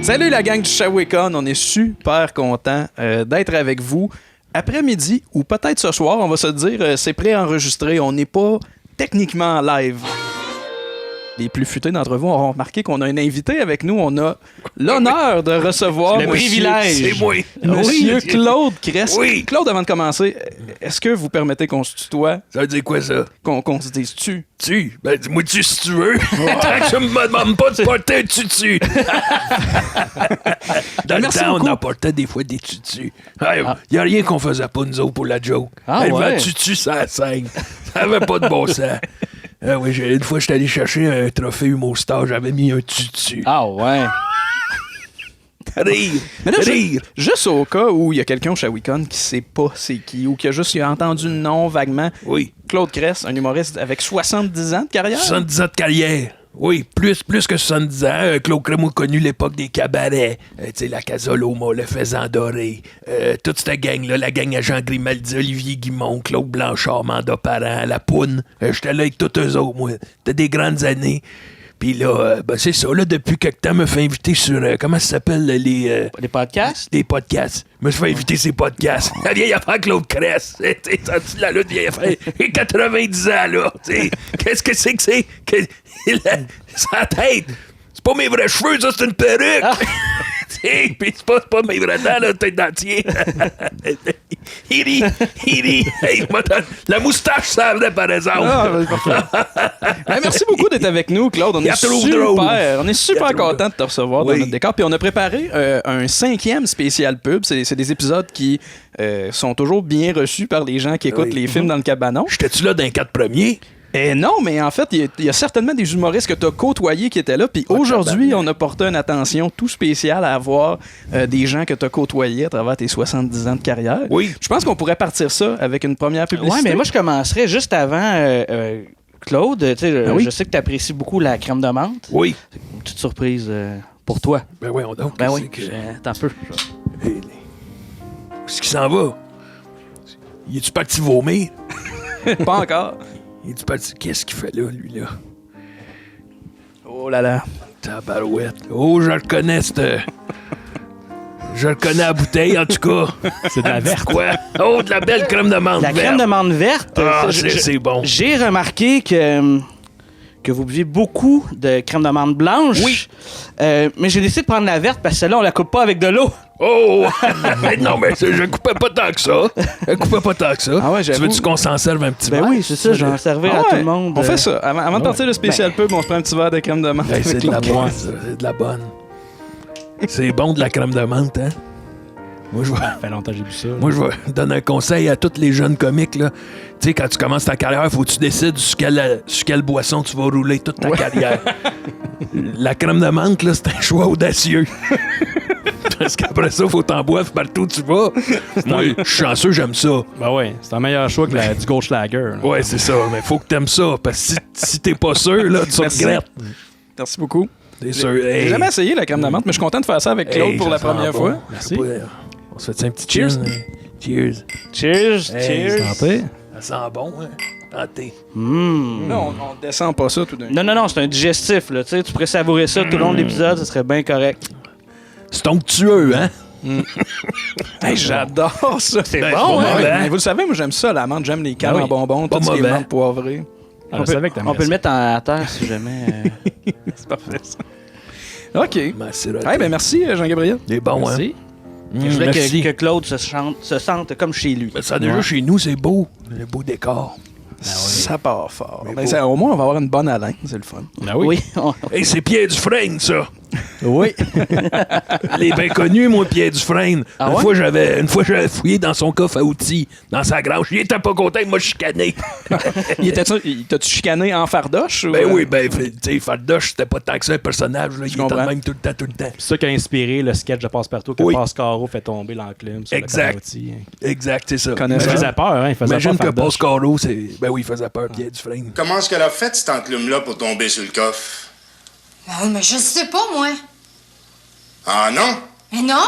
Salut la gang du Shawicon, on est super content d'être avec vous. Après-midi, ou peut-être ce soir, on va se dire, c'est préenregistré, on n'est pas techniquement en live. Les plus futés d'entre vous auront remarqué qu'on a un invité avec nous. On a l'honneur de recevoir le privilège. C'est moi. Monsieur Claude Cress. Oui. Claude, avant de commencer, est-ce que vous permettez qu'on se tutoie? Ça veut dire quoi, ça? Qu'on se dise tu? Tu? Ben, dis-moi tu si tu veux. Tant que tu me demandes pas de porter un tutu. Dans Merci le temps, beaucoup. on emportait des fois des tutus. Il n'y a rien qu'on faisait pas, nous autres, pour la joke. Ah, Elle ouais. un tutu sur la scène. Ça avait pas de bon sens. Ah oui, une fois, j'étais allé chercher un trophée Humour Star, j'avais mis un tutu. Ah ouais. Rire! Mais là, Rire! juste au cas où il y a quelqu'un au Shawicon qui sait pas c'est qui, ou qui a juste entendu le nom vaguement. Oui. Claude Cress, un humoriste avec 70 ans de carrière. 70 ans de carrière. Oui, plus que 70 ans. Claude Crémeau a connu l'époque des cabarets. Tu sais, la Casaloma, le Faisan Doré. Toute cette gang-là, la gang à Jean Grimaldi, Olivier Guimond, Claude Blanchard, Manda Parent, La Poune. J'étais là avec tous eux autres, moi. C'était des grandes années. Puis là, ben c'est ça, là, depuis quelque temps, me fait inviter sur, comment ça s'appelle, les podcasts? des podcasts. Me fait inviter ces podcasts. La vieille affaire Claude Cress. Tu sais, la vieille affaire. J'ai 90 ans, là. T'sais. Qu'est-ce que c'est que c'est? Sa tête. C'est pas mes vrais cheveux, ça, c'est une perruque. Ah. Pis c'est pas mes vrais dents, là, tête d'entier. Il rit. Hey, la moustache, ça venait, par exemple. Ah, ben, parfait. Ben, merci beaucoup d'être avec nous, Claude. On Il y a est trop super, drôle. on est super content de te recevoir dans Oui. notre décor. Puis on a préparé un 5e spécial pub. C'est des épisodes qui sont toujours bien reçus par les gens qui écoutent Oui. les films dans le cabanon. J'étais-tu là dans les 4 premiers? Non, mais en fait, il y a certainement des humoristes que tu as côtoyés qui étaient là. Puis aujourd'hui, on a porté une attention tout spéciale à avoir des gens que tu as côtoyés à travers tes 70 ans de carrière. Oui. Je pense qu'on pourrait partir ça avec une première publicité. Ouais, mais moi, je commencerais juste avant. Claude, tu sais, Ah oui? je sais que tu apprécies beaucoup la crème de menthe. Oui. Une petite surprise pour toi. Ben oui, on donc. Ben oui, attends un peu. Qu'est-ce qui s'en va? Il est-tu parti vomir? Pas encore. Il est-tu parti... Qu'est-ce qu'il fait là, lui, là? Oh là là. Tabarouette. Oh, je le connais, Je le connais à la bouteille, en tout cas. C'est de la verte. Quoi? Oh, de la belle crème de menthe La verte. crème de menthe verte, Ah, ça, c'est bon. j'ai remarqué que vous buvez beaucoup de crème de menthe blanche. Oui. Mais j'ai décidé de prendre la verte parce que celle-là, on la coupe pas avec de l'eau. Oh! Non, mais je coupais pas tant que ça. Ah ouais, tu j'avoue. veux-tu qu'on s'en serve un petit Ben verre? oui, c'est ça, je vais en servir Ah à ouais, tout le monde. On fait ça. Avant de partir le spécial pub, on se prend un petit verre de crème de menthe. Hey, c'est avec de la les- bonne, ça. C'est de la bonne. C'est bon de la crème de menthe, hein? Moi, je vais... Ça fait longtemps que j'ai bu ça. Moi, je vais donner un conseil à tous les jeunes comiques, là. Tu sais, quand tu commences ta carrière, faut que tu décides sur quelle boisson tu vas rouler toute ta carrière. La crème de menthe, là, c'est un choix audacieux. Parce qu'après ça, faut t'en boire partout où tu vas. Moi, je suis chanceux, j'aime ça. Ben ouais, c'est un meilleur choix que du Goldschlager. là. Ouais, c'est ça. Mais faut que t'aimes ça. Parce que si t'es pas sûr, là, tu Merci. regrettes. Merci beaucoup. C'est sûr. J'ai jamais essayé la crème de menthe, mais je suis content de faire ça avec Claude Hey, pour ça la sent première bon. fois. Merci. On se fait un petit Cheers. chin, hein? Cheers. Cheers, Hey, cheers. Santé. Ça sent bon, hein? Tentez. Non, on descend pas ça tout d'un coup. Non, c'est un digestif, là. Tu sais, tu pourrais savourer ça tout le long de l'épisode, ça serait bien correct. C'est onctueux, hein? Hey, j'adore ça. C'est Ben, bon, c'est hein? pas mauvais. Mais vous le savez, moi j'aime ça, la menthe, j'aime les cannes Ah oui. en bonbons, Pas tout ce qui est mauvais. menthe poivrée. Ah, je savais que t'aimais On peut le ça. mettre à terre si jamais. C'est parfait ça. OK. Ben, c'est Hey, ben merci Jean-Gabriel. Il est bon, Merci. Je voulais merci. que Claude se sente comme chez lui. Ben, ça, déjà, chez nous, c'est beau. Le beau décor. Ça part fort. Mais Ben, beau. au moins on va avoir une bonne haleine, c'est le fun. Ben oui. Hey, c'est Pierre Dufresne, ça. Oui. Il est bien connu, moi, Pierre Dufresne. Ah une ouais? fois, j'avais fouillé dans son coffre à outils, dans sa grange. Il était pas content, il m'a chicané. T'as-tu chicané en fardoche? Ou... Ben oui, ben, tu sais, Fardoche, c'était pas tant que ça, un personnage. Là. Il était comprends. de même tout le temps. C'est ça qui a inspiré le sketch de Passe-Partout que Oui. Pascaro fait tomber l'enclume sur Exact. le Carlotti. Exact, c'est ça. Connais Il ça. faisait peur, hein? Il faisait Imagine peur que Fardoche. Pascaro, c'est... Ben oui, il faisait peur, Pierre Dufresne. Comment est-ce qu'elle a fait, cette enclume-là, pour tomber sur le coffre? Ben, mais je sais pas, moi. Ah non? Mais non?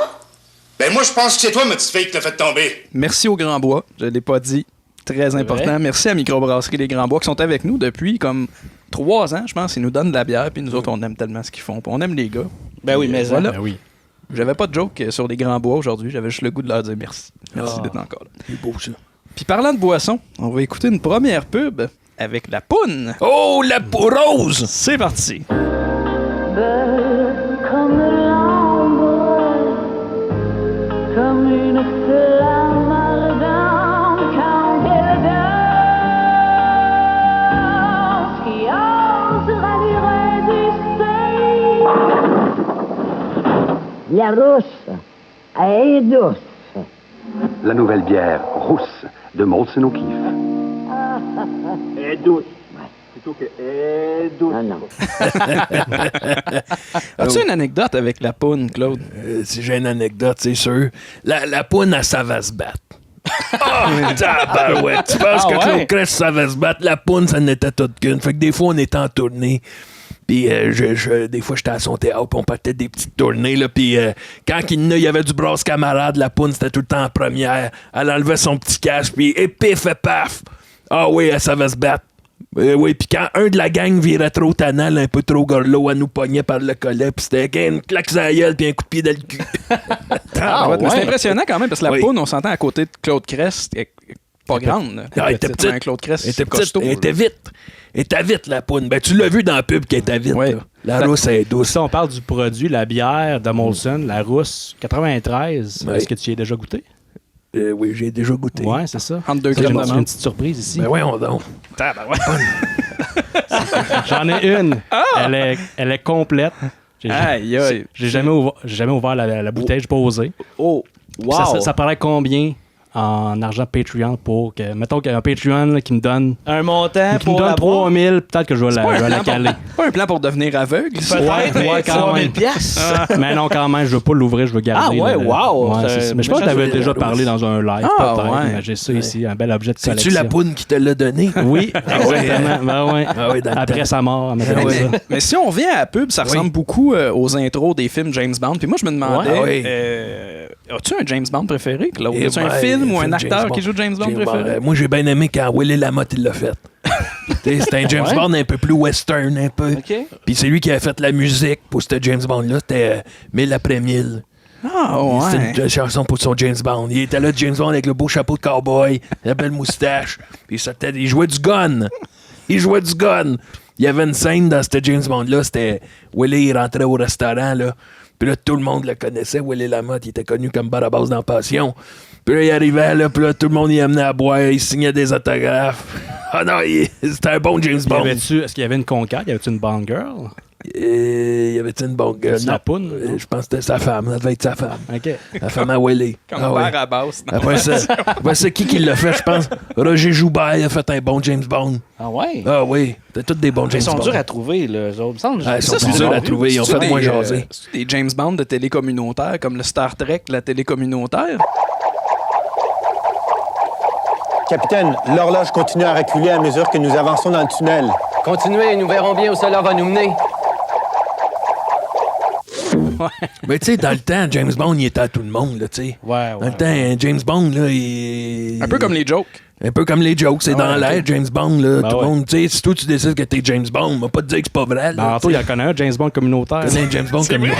Ben moi, je pense que c'est toi, ma petite fille, qui t'a fait tomber. Merci au Grand Bois, je l'ai pas dit. Très important. vrai? Merci à Microbrasserie Les Grands Bois qui sont avec nous depuis comme 3 ans, je pense. Ils nous donnent de la bière, puis nous autres, on aime tellement ce qu'ils font. Puis on aime les gars. Ben oui, mais Voilà. Ben oui. J'avais pas de joke sur les grands bois aujourd'hui. J'avais juste le goût de leur dire merci. Merci d'être encore là. C'est beau, ça. Puis parlant de boisson, on va écouter une première pub avec la poune. Oh, la rose! C'est parti. Belle comme l'ambre, comme une flamme ardente quand elle danse, qui ose ravir du sein. La rousse est douce. La nouvelle bière rousse de Molson O'Keeffe. Elle est douce. Plutôt que est douce. Non, non. As-tu une anecdote avec la poune, Claude? Si j'ai une anecdote, c'est sûr. La poune, elle savait se battre. Oh, tabarouette. Tu penses que Claude Crest savait se battre? La poune, ça n'était toute qu'une. Fait que des fois, on était en tournée. Puis des fois, j'étais à son théâtre, puis on partait des petites tournées. Là, puis quand il y avait du brasse camarade, la poune, c'était tout le temps en première. Elle enlevait son petit casque, puis pif et paf. Ah oui, elle savait se battre. Oui, puis quand un de la gang virait trop tannant, un peu trop gorlot, elle nous pognait par le collet, puis c'était une claque sur la gueule, puis un coup de pied dans le cul. Mais c'est impressionnant quand même, parce que la poune, on s'entend à côté de Claude Crest, elle est pas grande. Là. Elle était petite. Un Claude Crest, Elle était petite. costaud. Elle était vite. Elle était vite, la poune. Ben, tu l'as vu dans la pub qu'elle était vite. Ouais. Là. La rousse, elle est douce. Si on parle du produit, la bière de Molson, la rousse 93, Ouais. est-ce que tu y as déjà goûté? Oui, j'ai déjà goûté. Ouais, c'est ça. Entre deux J'ai grammes une, de j'ai menthe. une petite surprise ici. Ben voyons donc. J'en ai une. Elle est complète. Aïe, aïe. J'ai jamais ouvert la bouteille, j'ai pas osé. Oh, Puis wow! Ça paraît combien en argent Patreon pour que... Mettons qu'il y a un Patreon là, qui me donne... Un montant Qui me pour donne la boire? 3000, peut-être que je vais C'est pas, la caler. pas un plan pour devenir aveugle, ça? Peut-être, Ouais, mais quand 3000 même. piastres. Mais non, quand même, je veux pas l'ouvrir, je veux garder. Ah ouais, wow! Ouais, C'est- c'est ça. Mais je pense que tu avais déjà rose. parlé dans un live, Ah, peut-être. ouais. Mais j'ai ça ici, un bel objet de collection. C'est-tu la poune qui te l'a donné? Oui, exactement. Ben ouais. Ah ouais, dans le Après temps. sa mort, on appelle ça. Mais si on revient à la pub, ça ressemble beaucoup aux intros des films James Bond. Puis moi, je me demandais, Ouais. as-tu un James Bond préféré, Claude? Eh As-tu un ben, film ou un film acteur James qui joue James Bond James préféré? Moi, j'ai bien aimé quand Willie Lamotte il l'a fait. T'sais, c'était un James Ouais. Bond un peu plus western, un peu. OK. Puis c'est lui qui a fait la musique pour ce James Bond-là. C'était 1000 après 1000. Ah, ouais. C'était une chanson pour son James Bond. Il était là, James Bond, avec le beau chapeau de cowboy, la belle moustache. Puis il jouait du gun. Il jouait du gun. Il y avait une scène dans ce James Bond-là. C'était Willie, il rentrait au restaurant, là. Puis là, tout le monde le connaissait. Willie Lamotte, il était connu comme Barabas dans Passion. Puis là, il arrivait, là, puis là, tout le monde y amenait à boire. Il signait des autographes. Ah non, c'était un bon James Bond. Est-ce qu'il y avait une conquête? Y avait-tu une Bond girl? Il y avait-tu une bonne gueule? C'est la poune, non? Je pense que c'était sa femme. Ça devait être sa femme. OK. La femme à Willie. Comme Ah ouais. Barabas. non? Après ça, qui l'a fait, je pense? Roger Joubert a fait un bon James Bond. Ah ouais? Ah oui, c'était tous des bons James Ils sont Bond. durs à trouver, là, eux autres. Il me semble que Ah, j'ai- ils sont Ça, durs à trouver. Ils ont C'est-tu fait moins des, jaser. c'est-tu des James Bond de télé communautaire, comme le Star Trek, la télé communautaire? Capitaine, l'horloge continue à reculer à mesure que nous avançons dans le tunnel. Continuez, nous verrons bien où cela va nous mener. Mais tu sais, dans le temps, James Bond, il était à tout le monde, là, tu sais. Ouais, Dans le temps, James Bond, là, il... Un peu comme les jokes. Un peu comme les jokes, c'est dans l'air, James Bond, là. Ben tout le ouais. monde, tu sais, si toi tu décides que t'es James Bond, on va pas te dire que c'est pas vrai, Ben, là. Anto, il en connaît un, James Bond communautaire. T'as un James Bond comme lui.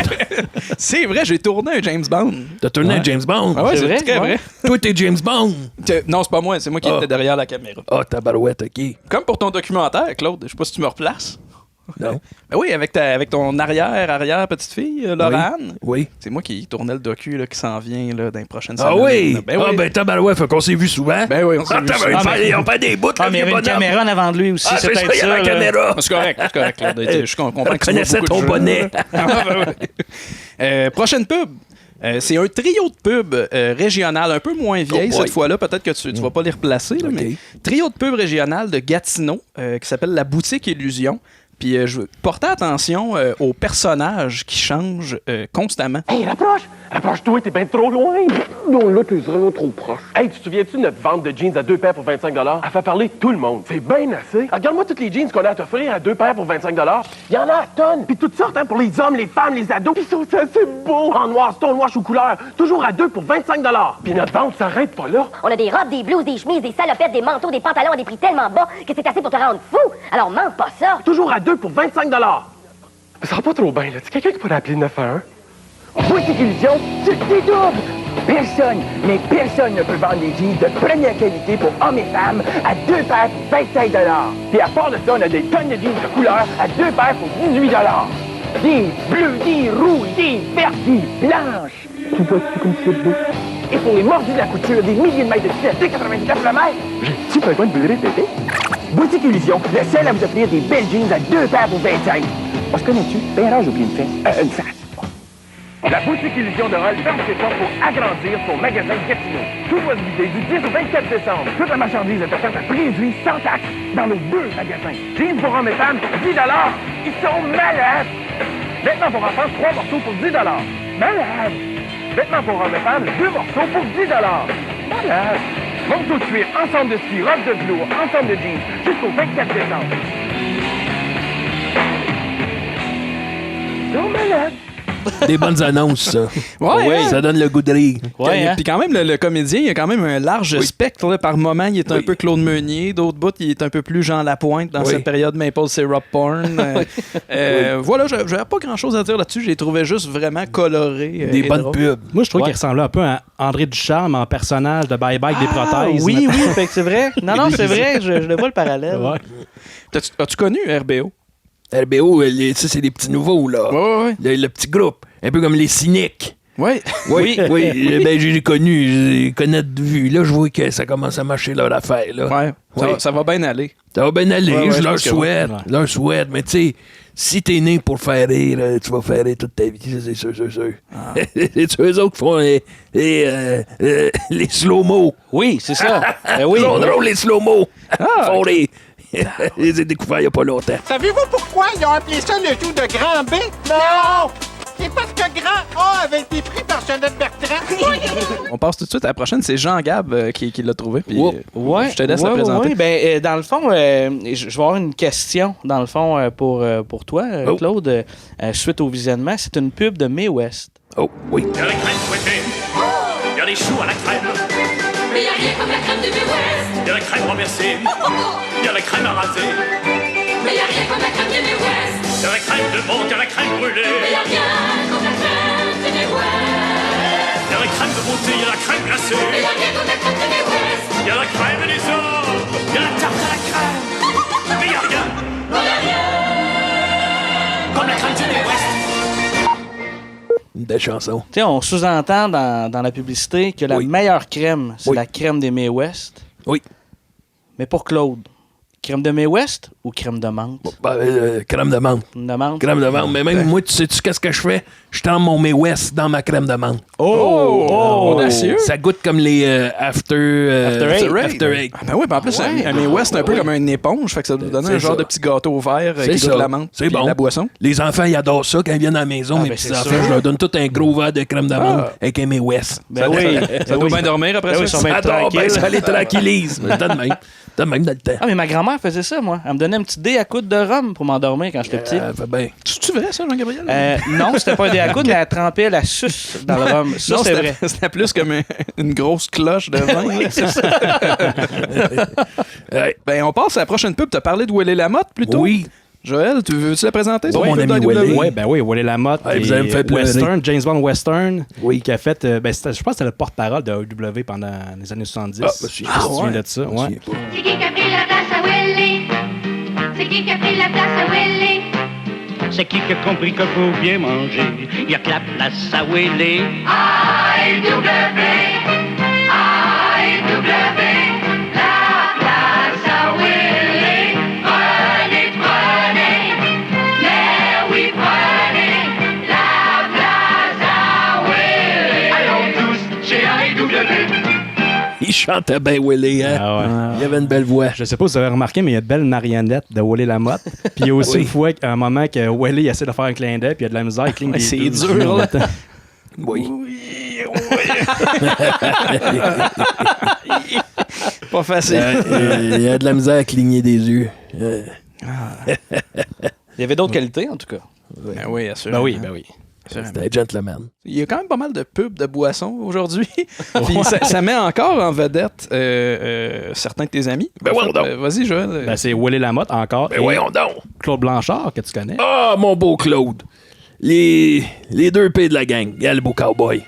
C'est vrai, j'ai tourné un James Bond. T'as tourné un James Bond. Ah ouais, C'est c'est vrai? très vrai. Toi, t'es James Bond. Non, c'est pas moi, c'est moi qui Ah. étais derrière la caméra. Ah, tabarouette, OK. Comme pour ton documentaire, Claude, je sais pas si tu me replaces. Non. Ben oui, avec ton arrière petite-fille, Laurane. Oui. C'est moi qui tournais le docu là, qui s'en vient là, dans les prochaines Ah semaines. oui? Ben oui. Ah, ben tabarouette, fait qu'on s'est vu souvent. Ben oui, on s'est vu tabarouette, souvent. ils ont pas des bouts, Ah, mais il y avait une caméra en avant de lui aussi. Ah, c'est c'est ça, peut-être il y a la là. caméra. C'est correct. Là. Je comprends que tu vois connaissais beaucoup de ton jeux. bonnet. Ah, ben oui. Prochaine pub. C'est un trio de pubs régionales, un peu moins vieilles Oh boy. cette fois-là. Peut-être que tu vas pas les replacer. Là, Ok. mais trio de pubs régionales de Gatineau qui s'appelle La Boutique Illusion. Puis je veux porter attention aux personnages qui changent constamment. Hey, rapproche! Rapproche-toi, t'es bien trop loin! Non, là, t'es vraiment trop proche. Hey, tu te souviens-tu de notre vente de jeans à 2 paires pour 25 Elle fait parler tout le monde. C'est bien assez. Regarde-moi toutes les jeans qu'on a à t'offrir à 2 paires pour 25 Il y en a à tonnes. Puis toutes sortes, hein, pour les hommes, les femmes, les ados. Ils sont assez beaux. En noir, stonewash ou couleur. Toujours à 2 pour 25 Puis notre vente s'arrête pas là. On a des robes, des blouses, des chemises, des salopettes, des manteaux, des pantalons à des prix tellement bas que c'est assez pour te rendre fou. Alors manque pas ça. Toujours à 2 pour 25 Ça va pas trop bien, là. Tu quelqu'un qui pourrait appeler 911? Boutique Illusion, tu dédoubles! Personne, mais personne ne peut vendre des jeans de première qualité pour hommes et femmes à 2 paires pour 25 $. Puis à part de ça, on a des tonnes de jeans de couleur à 2 paires pour 18 $. Des bleus, des rouges, des verts, des blanches. Tu vois-tu comme c'est beau? Et pour les mordus de la couture, des milliers de mètres de tissu à 2,99 le mètre. J'ai-tu besoin de vous le répéter? Boutique Illusion, le seul à vous offrir des belles jeans à 2 paires pour 25. On se connaît-tu? Ben alors, j'ai oublié une face. La boutique Illusion de Roll ferme ses portes pour agrandir son magasin de Gatineau. Tout va se vider du 10 au 24 décembre. Toute la marchandise est offerte à prix réduit sans taxe dans nos 2 magasins. Jeans pour hommes et femmes, 10 $. Ils sont malades! Vêtements pour enfants, 3 morceaux pour 10 $. Malade! Vêtements pour hommes et femmes, 2 morceaux pour 10 $. Malade! Manteau de cuir, ensemble de ski, robe de velours, ensemble de jeans, jusqu'au 24 décembre. Ils sont malades! Des bonnes annonces, ça. Ouais, Ça donne le goût de rire. Puis quand même, le comédien, il a quand même un large spectre. Là. Par moment, il est un peu Claude Meunier. D'autres bouts, il est un peu plus Jean Lapointe dans cette période Maple Syrup Porn. Voilà, j'avais pas grand-chose à dire là-dessus. Je les trouvais juste vraiment colorés. Des bonnes pubs. Moi, je trouve qu'il ressemblait un peu à André Ducharme en personnage de Bye Bye avec des prothèses. Oui, fait que c'est vrai. Non, c'est vrai. Je le vois le parallèle. Ouais. As-tu connu RBO? RBO, ça, c'est des petits nouveaux, là. Ouais. Le petit groupe. Un peu comme les cyniques. Oui. Oui. Ben, j'ai connu, je les connais de vue. Là, je vois que ça commence à marcher leur affaire, là. Ouais. Ça va bien aller. Ça va bien aller, Ouais, je leur pense que souhaite. ouais. Je leur souhaite. Mais tu sais, si t'es né pour faire rire, tu vas faire rire toute ta vie. C'est sûr. C'est eux autres qui font les slow-mo. Oui, c'est ça. Oui. Ils sont drôles, les slow-mo. Ils font rire. Je les ai découverts il n'y a pas longtemps. Savez-vous pourquoi ils ont appelé ça le jour de Grand B? Non! C'est parce que Grand A avait été pris par Jeannette Bertrand. On passe tout de suite à la prochaine. C'est Jean Gab qui l'a trouvé. Puis, je te laisse la présenter. Oui. Ben, dans le fond, je vais avoir une question, dans le fond, pour toi, Claude, suite au visionnement. C'est une pub de Mae West. Oh, oui. Il y a la crème fouettée. Il y a les choux à la crème. Mais y'a rien comme la crème de Mae West. Il y a la crème renversée. Il y a la crème à raser. Mais y'a rien comme la crème de Mae West. Il y a la crème de menthe, il y a la crème brûlée. Mais y'a rien comme la crème de Mae West. Il y a la crème de beauté, il y a la crème glacée. Mais y'a rien comme la crème de Mae West. Il y a la crème des hommes. Il y a la tarte à la crème. Mais il y a rien. Mais y'a rien comme la crème de Mae West. Des chansons. Tu sais, on sous-entend dans la publicité que la meilleure crème, c'est la crème des Mae West. Oui. Mais pour Claude, crème de Mae West ou crème de menthe? Crème de menthe. Crème de menthe. Mais même moi, tu sais-tu qu'est-ce que je fais? Je tends mon Mae West dans ma crème de menthe. Audacieux. Ça goûte comme les After Eight. Ah ben oui, en plus, un Mae West, un peu comme une éponge. Fait que ça doit donner un genre de petit gâteau vert qui goûte la menthe. C'est bon. La boisson. Les enfants, ils adorent ça quand ils viennent à la maison. Mes petits-enfants, je leur donne tout un gros verre de crème de menthe avec un Mae West. Ben oui. Ça doit bien dormir après ça. Ça adore bien, ça les tranquillise. Donne même dans le temps. Ah, mais ma grand-mère faisait ça, moi. Elle me donnait un petit dé à coude de rhum pour m'endormir quand j'étais petit. C'est-tu vrai, ça, Jean-Gabriel? Non, c'était pas un dé à coude, mais elle trempait la suce dans le rhum. Ça, non, c'est vrai. C'était plus comme une grosse cloche de vin. Oui, c'est ça. Ben, on passe à la prochaine pub. T'as parlé de Willy Lamotte, plutôt? Oui. Joël, veux-tu la présenter? Mon ami Willy. Oui, Willy Lamotte. Vous allez me faire pleurer. Western, James Bond Western, qui a fait... je pense que c'était le porte-parole de AEW pendant les années 70. Ah, je me souviens de ça. Ouais. C'est qui a pris la place à Willy? C'est qui a pris la place à Willy? C'est qui a compris qu'il faut bien manger? Il y a que la place à Willy. AEW, la place à Willy. Prenez, mais oui, prenez la place à Willy. Allons tous chez AEW. Il chantait bien, Willy, hein? Ah ouais. Il avait une belle voix. Je sais pas si vous avez remarqué, mais il y a une belle marionnette de Willy Lamotte. Puis il y a aussi une fois, un moment que Willy essaie de faire un clin d'œil, puis il y a de la misère, il cligne des c'est yeux dur, en là. même temps. Oui. Pas facile. Il y a de la misère à cligner des yeux. Il y avait d'autres qualités, en tout cas. Ben oui, assurément. Ben oui. C'était un gentleman. Il y a quand même pas mal de pubs de boissons aujourd'hui. Puis ça met encore en vedette certains de tes amis. Ben voyons donc. Vas-y, Joël. Ben, c'est Willy Lamotte encore. Ben voyons donc. Claude Blanchard, que tu connais. Ah, mon beau Claude. les 2 P de la gang. Y'a le beau cowboy.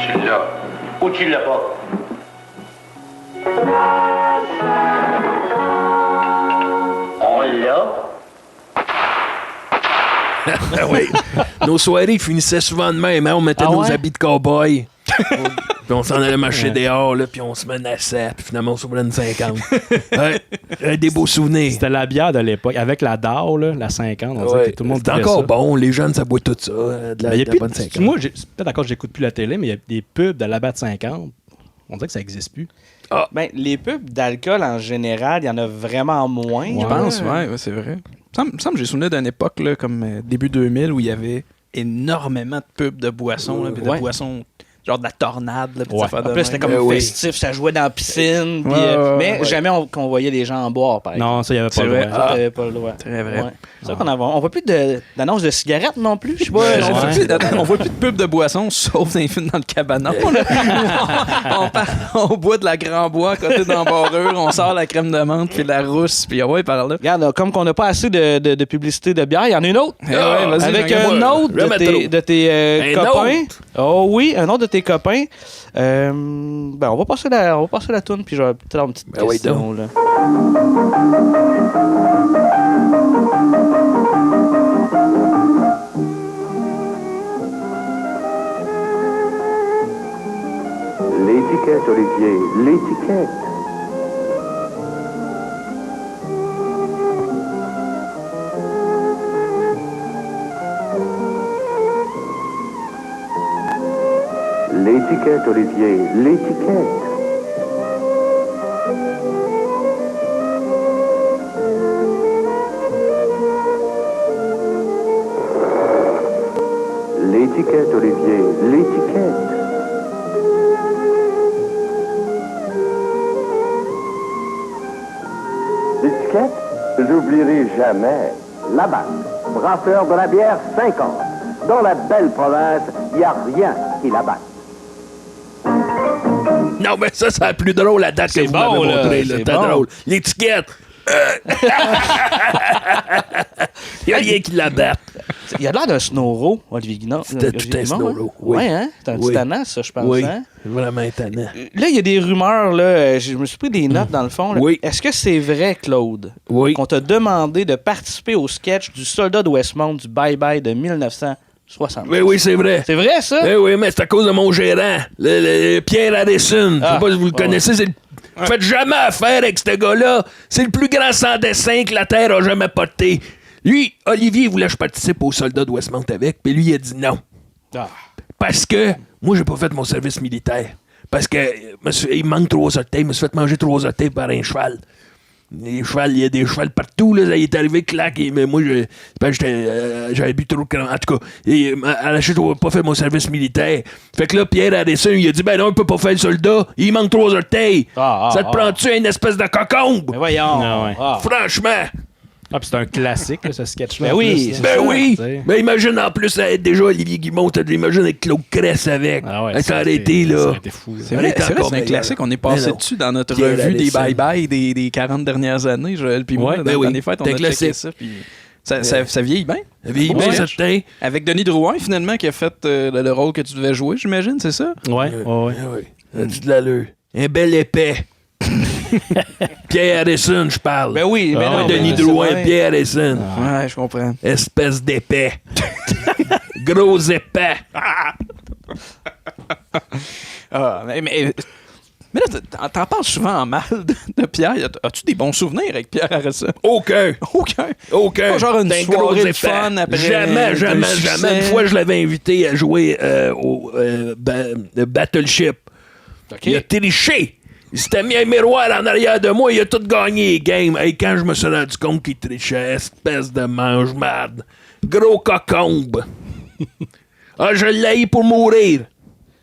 Tu l'as. Ou tu l'as pas. On l'a. Oui. Nos soirées finissaient souvent de même. Hein? On mettait nos habits de cowboy. Puis on s'en allait marcher dehors, là, puis on se menaçait. Puis finalement, on s'ouvrait une 50. Des beaux souvenirs. C'était la bière de l'époque. Avec la DAO, là, la 50, on dirait que tout le monde c'était buvait encore ça. bon. Les jeunes, ça boit tout ça. De la bonne 50. Moi, c'est peut-être encore que j'écoute plus la télé, mais il y a des pubs de la Batte 50. On dirait que ça n'existe plus. Ben, les pubs d'alcool, en général, il y en a vraiment moins. Je pense, ouais, c'est vrai. Il me semble que j'ai souvenir d'une époque là, comme début 2000 où il y avait énormément de pubs de boissons, là, puis de boissons genre de la tornade. Là, En plus, c'était comme festif, ça jouait dans la piscine. Puis, mais jamais qu'on voyait les gens en boire, par exemple. Non, ça, il n'y avait pas le droit. Ça, il n'y avait pas le droit. Très vrai. Ouais. C'est vrai qu'on on voit plus d'annonces de cigarettes non plus. Je sais pas. On voit plus de pubs de boissons, sauf dans les films dans le cabanon. On boit de la Grand Bois à côté d'embarrure, on sort la crème de menthe puis la rousse, puis ouais, par là. Regarde, comme qu'on n'a pas assez de publicité de bière, il y en a une autre. Vas-y, avec un autre de tes copains. Oh oui, un autre de tes copains. On va passer la toune, puis j'aurai peut-être une petite question. Là. L'étiquette, Olivier, l'étiquette. L'étiquette, Olivier, l'étiquette. L'étiquette, Olivier, l'étiquette. L'étiquette, j'oublierai jamais. Là-bas, brasseur de la bière 50. Dans la belle province, il n'y a rien qui la batte. Non, mais ça, c'est la plus drôle, la date que vous m'avez montrée. C'est drôle. L'étiquette. Il n'y a rien qui la batte. Il a l'air d'un Snoro, Olivier Guimond. C'était tout un Snoro. Oui. Ouais, hein? C'est un petit tannant, ça, je pense. Oui, hein? vraiment tannant. Là, il y a des rumeurs, là. Je me suis pris des notes, dans le fond. Là. Oui. Est-ce que c'est vrai, Claude, qu'on t'a demandé de participer au sketch du soldat de Westmount du Bye Bye de 1960? Oui, c'est vrai. C'est vrai, ça? Oui, mais c'est à cause de mon gérant, le Pierre Harrison. Je sais pas si vous le connaissez, c'est faites jamais affaire avec ce gars-là. C'est le plus grand sans-dessin que la Terre a jamais porté. Lui, Olivier, il voulait que je participe au soldat de Westmount avec, puis lui, il a dit non. Parce que moi, j'ai pas fait mon service militaire. Parce que il me manque 3 orteils. Je me suis fait manger 3 orteils par un cheval. Les chevals, il y a des chevals partout, là. Il est arrivé, clac, mais moi, j'avais bu trop de cran. En tout cas, à la chute, j'ai pas fait mon service militaire. Fait que là, Pierre Harrison, il a dit, ben non, il peut pas faire le soldat. Il manque 3 orteils. Ça te prend-tu une espèce de cocombe? Mais voyons. Franchement. Ah, puis c'est un classique, là, ce sketch-là. Ben oui. Ben imagine en plus, déjà, Olivier Guimond, imagine avec Claude Cress avec. Ah ouais, ça aurait été, là. Ça aurait été fou. C'est vrai, c'est un classique. On est passé dessus dans notre revue des bye-bye des 40 dernières années, Joël puis moi. Dans les fêtes, on a checké ça. Puis ça vieillit bien. Ça vieillit bien, certain. Avec Denis Drouin, finalement, qui a fait le rôle que tu devais jouer, j'imagine, c'est ça? Ouais. As-tu de l'allure? Un bel épais. Pierre Harrison, je parle. Ben oui, mais non, Denis Drouin, Pierre Harrison. Ouais, je comprends. Espèce d'épais. Gros épais. Mais là, t'en parles souvent en mal de Pierre. As-tu des bons souvenirs avec Pierre Harrison? Aucun. Pas genre une soirée de fun après. Jamais. Une fois, je l'avais invité à jouer au Battleship. Il a triché. Il s'était mis un miroir en arrière de moi, il a tout gagné les games. Et quand je me suis rendu compte qu'il trichait, espèce de mange-marde. Gros cocombe. Je l'ai pour mourir.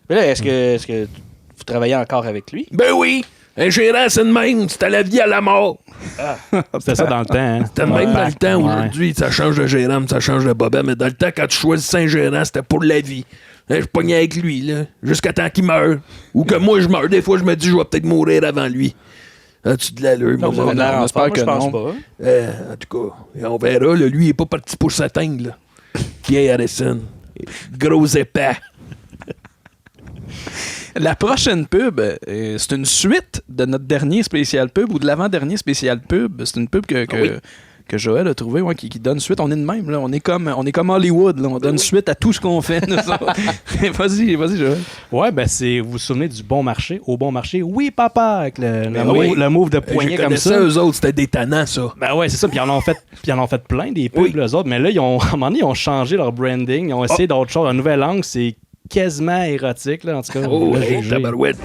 Mais là, est-ce que vous travaillez encore avec lui? Ben oui. Un gérant, c'est de même. C'est à la vie, à la mort. C'était ça dans le temps. Hein? C'était même dans le temps. Aujourd'hui, ça change de gérant, ça change de bobet. Mais dans le temps, quand tu choisissais un gérant, c'était pour la vie. Hein, je pognais avec lui, là, jusqu'à temps qu'il meure. Ou que moi, je meure. Des fois, je me dis, je vais peut-être mourir avant lui. As-tu de l'allure, non, maman? Non, j'espère que non. Pas. En tout cas, on verra. Là, lui, il est pas parti pour s'atteindre. Pierre Harrison. Gros épais. La prochaine pub, c'est une suite de notre dernier spécial pub ou de l'avant-dernier spécial pub. C'est une pub que Joël a trouvé, qui donne suite. On est de même, là. On est comme Hollywood, là. On donne suite à tout ce qu'on fait. Vas-y, Joël. Ouais, ben vous vous souvenez du Bon Marché, au Bon Marché? Oui, papa, avec le move de poignet comme ça. Eux autres, c'était des tannants, ça. Ben ouais, c'est ça. Puis ils en ont fait plein des pubs, eux autres. Mais là, à un moment donné, ils ont changé leur branding. Ils ont essayé d'autres choses. Un nouvel angle, c'est quasiment érotique, là, en tout cas. Tabarouette.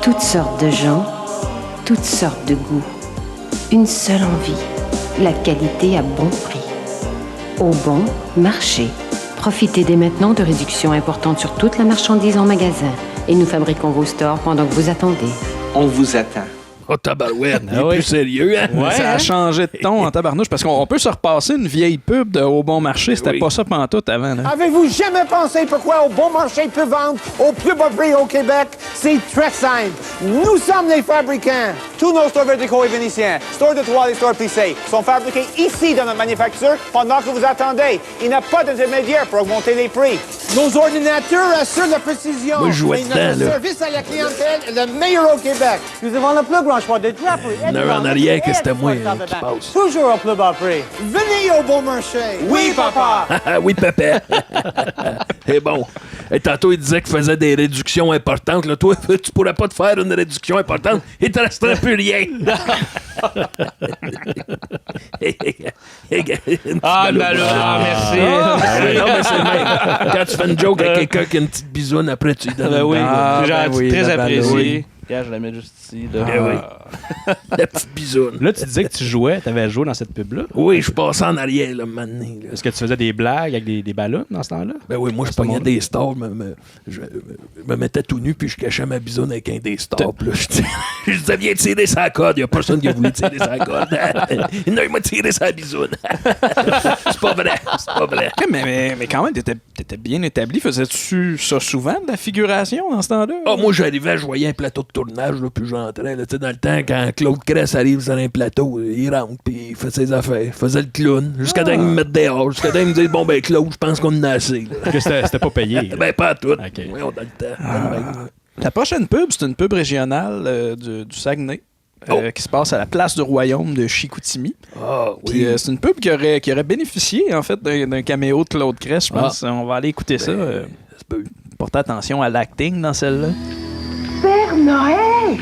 Toutes sortes de gens, toutes sortes de goûts. Une seule envie, la qualité à bon prix. Au Bon Marché. Profitez dès maintenant de réductions importantes sur toute la marchandise en magasin. Et nous fabriquons vos stores pendant que vous attendez. On vous attend. Oh, tabarouette, il est plus sérieux, hein? Ouais, ça a changé de ton en tabarnouche, parce qu'on peut se repasser une vieille pub de Au Bon Marché. C'était pas ça pantoute avant. Là. Avez-vous jamais pensé pourquoi Au Bon Marché peut vendre au plus bas prix au Québec? C'est très simple. Nous sommes les fabricants. Tous nos stores verticaux et vénitiens, stores de toile et stores plissés, sont fabriqués ici dans notre manufacture pendant que vous attendez. Il n'y a pas d'intermédiaire pour augmenter les prix. Nos ordinateurs assurent la précision. Moi, je jouais dedans, notre service à la clientèle est le meilleur au Québec. Nous avons le plus grand choix de draperies. Il y en a en arrière que c'était moi qui passe. Toujours au plus bas prix. Venez au Bon Marché. Oui, papa. Oui, papa. C'est bon. Et tantôt, il disait qu'il faisait des réductions importantes. Là, toi, tu pourrais pas te faire une réduction importante. Il te resterait plus rien. Merci. Non, mais c'est le même. Quand tu fais une joke à quelqu'un qui a une petite bisoune, après, tu lui donnes très apprécié. Je la mets juste ici. La petite bisoune. Là, tu disais que tu avais joué dans cette pub-là? Oui, je passais en arrière, là, maintenant. Est-ce que tu faisais des blagues avec des ballons dans ce temps-là? Ben oui, moi, je pognais des stars. Je me mettais tout nu, puis je cachais ma bisoune avec un des stars. Je disais, viens tirer sa corde. Il n'y a personne qui a voulu tirer sa corde. Il m'a tiré sa bisoune. C'est pas vrai. Mais quand même, t'étais bien établi. Faisais-tu ça souvent, de la figuration, dans ce temps-là? Moi, j'arrivais, je voyais un plateau de tournage, là, puis j'entrais. Là, dans le temps, quand Claude Cress arrive sur un plateau, il rentre, puis il fait ses affaires. Il faisait le clown. Jusqu'à temps qu'il me mette dehors. Jusqu'à temps qu'il me dise, bon, ben, Claude, je pense qu'on en a assez. Que c'était pas payé. Ben, pas à tout. Okay. Oui, on a le temps. La prochaine pub, c'est une pub régionale du Saguenay. Qui se passe à la place du royaume de Chicoutimi. Puis c'est une pub qui aurait bénéficié, en fait, d'un caméo de Claude Cress, je pense. On va aller écouter ça. Portez attention à l'acting dans celle-là. Père Noël!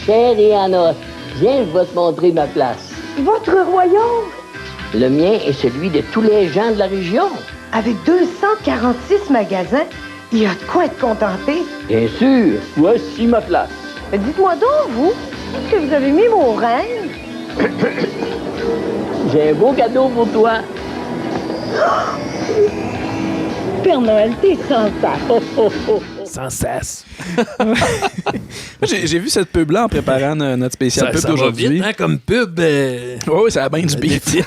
Chérie Anna, viens, je vais te montrer ma place. Votre royaume? Le mien est celui de tous les gens de la région. Avec 246 magasins, il y a de quoi être contenté. Bien sûr, voici ma place. Mais dites-moi donc, vous, est-ce que vous avez mis mon règne? J'ai un beau cadeau pour toi. Père Noël, t'es sans tasse. Sans cesse. J'ai vu cette pub-là en préparant notre spécial pub d'aujourd'hui. Ça va vite, hein, comme pub. Oui, ça a bien du beat.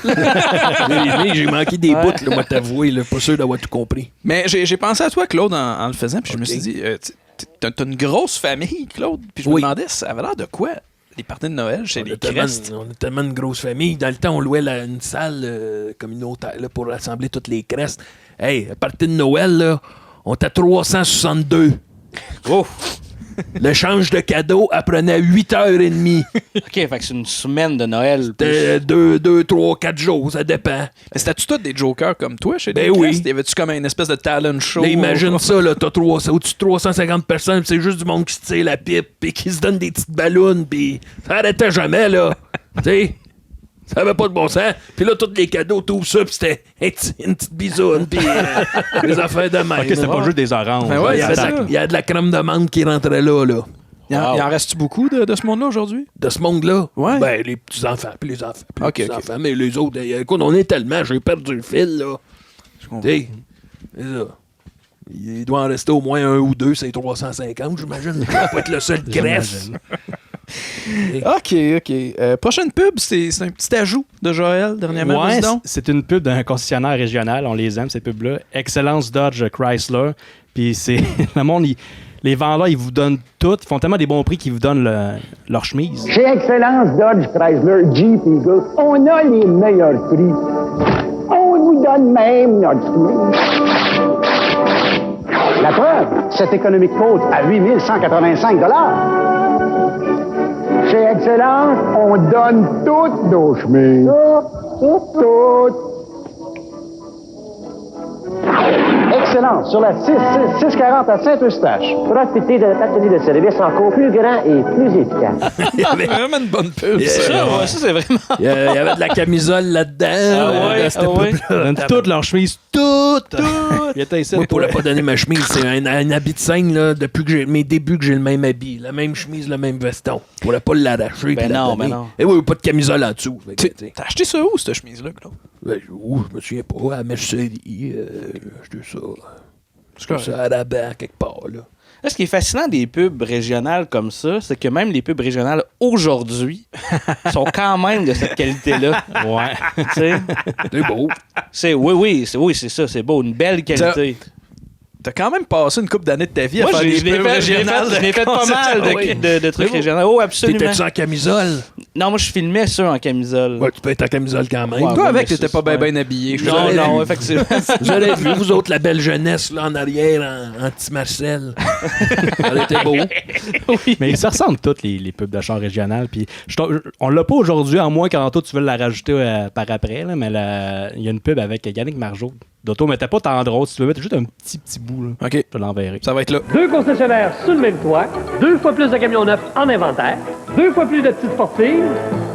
J'ai manqué des bouts, là, moi, t'avouer. Pas sûr d'avoir tout compris. Mais j'ai pensé à toi, Claude, en le faisant, puis je me suis dit, t'as une grosse famille, Claude. Puis je me demandais, ça avait l'air de quoi? Les parties de Noël chez les Crest. On a tellement une grosse famille. Dans le temps, on louait une salle communautaire là, pour rassembler toutes les Crestes. Hey, la partie de Noël, là, on était 362. Oh! L'échange de cadeaux apprenait 8h30. OK, fait que c'est une semaine de Noël. C'était 2, 3, 4 jours, ça dépend. Mais c'était-tu tous des jokers comme toi chez les Crest? Oui. Y avait-tu comme une espèce de talent show? Là, imagine ça, là, t'as au-dessus de 350 personnes, c'est juste du monde qui se tire la pipe, puis qui se donne des petites ballons, puis ça arrêtait jamais, là. Tu sais? Ça avait pas de bon sens. Puis là, tous les cadeaux, tout ça, puis c'était une petite bisoune, puis des affaires de même. OK, c'était pas juste des oranges. Ben ouais, il y a de la crème de menthe qui rentrait là. Il en reste-tu beaucoup de ce monde-là aujourd'hui? De ce monde-là? Ouais. Ben, les petits-enfants, puis les enfants, puis les petits-enfants. Mais les autres, écoute, on est tellement, j'ai perdu le fil, là. Je comprends. T'sais, c'est ça. Il doit en rester au moins un ou deux, c'est 350, j'imagine. Ça va être le seul greffe. OK. Prochaine pub, c'est un petit ajout de Joël, dernièrement. Ouais, c'est une pub d'un concessionnaire régional. On les aime, ces pubs-là. Excellence Dodge Chrysler. Puis c'est le monde, les vendeurs, ils vous donnent tout. Ils font tellement des bons prix qu'ils vous donnent leur chemise. Chez Excellence Dodge Chrysler Jeep Eagle, on a les meilleurs prix. On nous donne même notre chemise. La preuve, cette économique cote à 8 185 $. Chez Excellence, on donne toutes nos chemises. Toutes. Excellence, sur la 640 à Saint-Eustache. Profitez de l'atelier de service encore plus grand et plus efficace. Il y avait vraiment une bonne pub. Ça, c'est vraiment... Il y avait de la camisole là-dedans. Toutes leurs chemises, toutes. Il était ici. Moi, pour ne pas donner ma chemise, c'est un habit de scène là, depuis que mes débuts que j'ai le même habit. La même chemise, le même veston. Pour ne pas l'arracher. Ben non. Et oui, pas de camisole en dessous. T'as acheté ça où, cette chemise-là, Claude? Ben, je me souviens pas. À la mercerie, j'ai acheté ça. C'est ça à la banque, quelque part, là. Là, ce qui est fascinant des pubs régionales comme ça, c'est que même les pubs régionales aujourd'hui sont quand même de cette qualité-là. Ouais. C'est beau. Oui, c'est ça. C'est beau. Une belle qualité. T'as quand même passé une couple d'années de ta vie à Moi, faire des pubs régionales. Je l'ai fait pas mal de trucs régionaux. Oh, absolument. T'étais-tu en camisole? Non, moi, je filmais ça en camisole. Ouais, tu peux être en camisole quand même. Toi, avec, t'étais pas bien habillé. Non, effectivement. Vous avez vu, vous autres, la belle jeunesse, là, en arrière, en petit Marcel. Elle était beau. Oui. Mais ça ressemble toutes, les pubs de char régional. Puis on l'a pas aujourd'hui, à moins qu'en tout, tu veux la rajouter par après. Là, mais il y a une pub avec Yannick Margeau d'auto, mais t'as pas tant drôle. Si tu veux mettre juste un petit bout, là, OK. je te l'enverrai. Ça va être là. 2 concessionnaires sous le même toit, 2 fois plus de camions neufs en inventaire, 2 fois plus de petites sportives,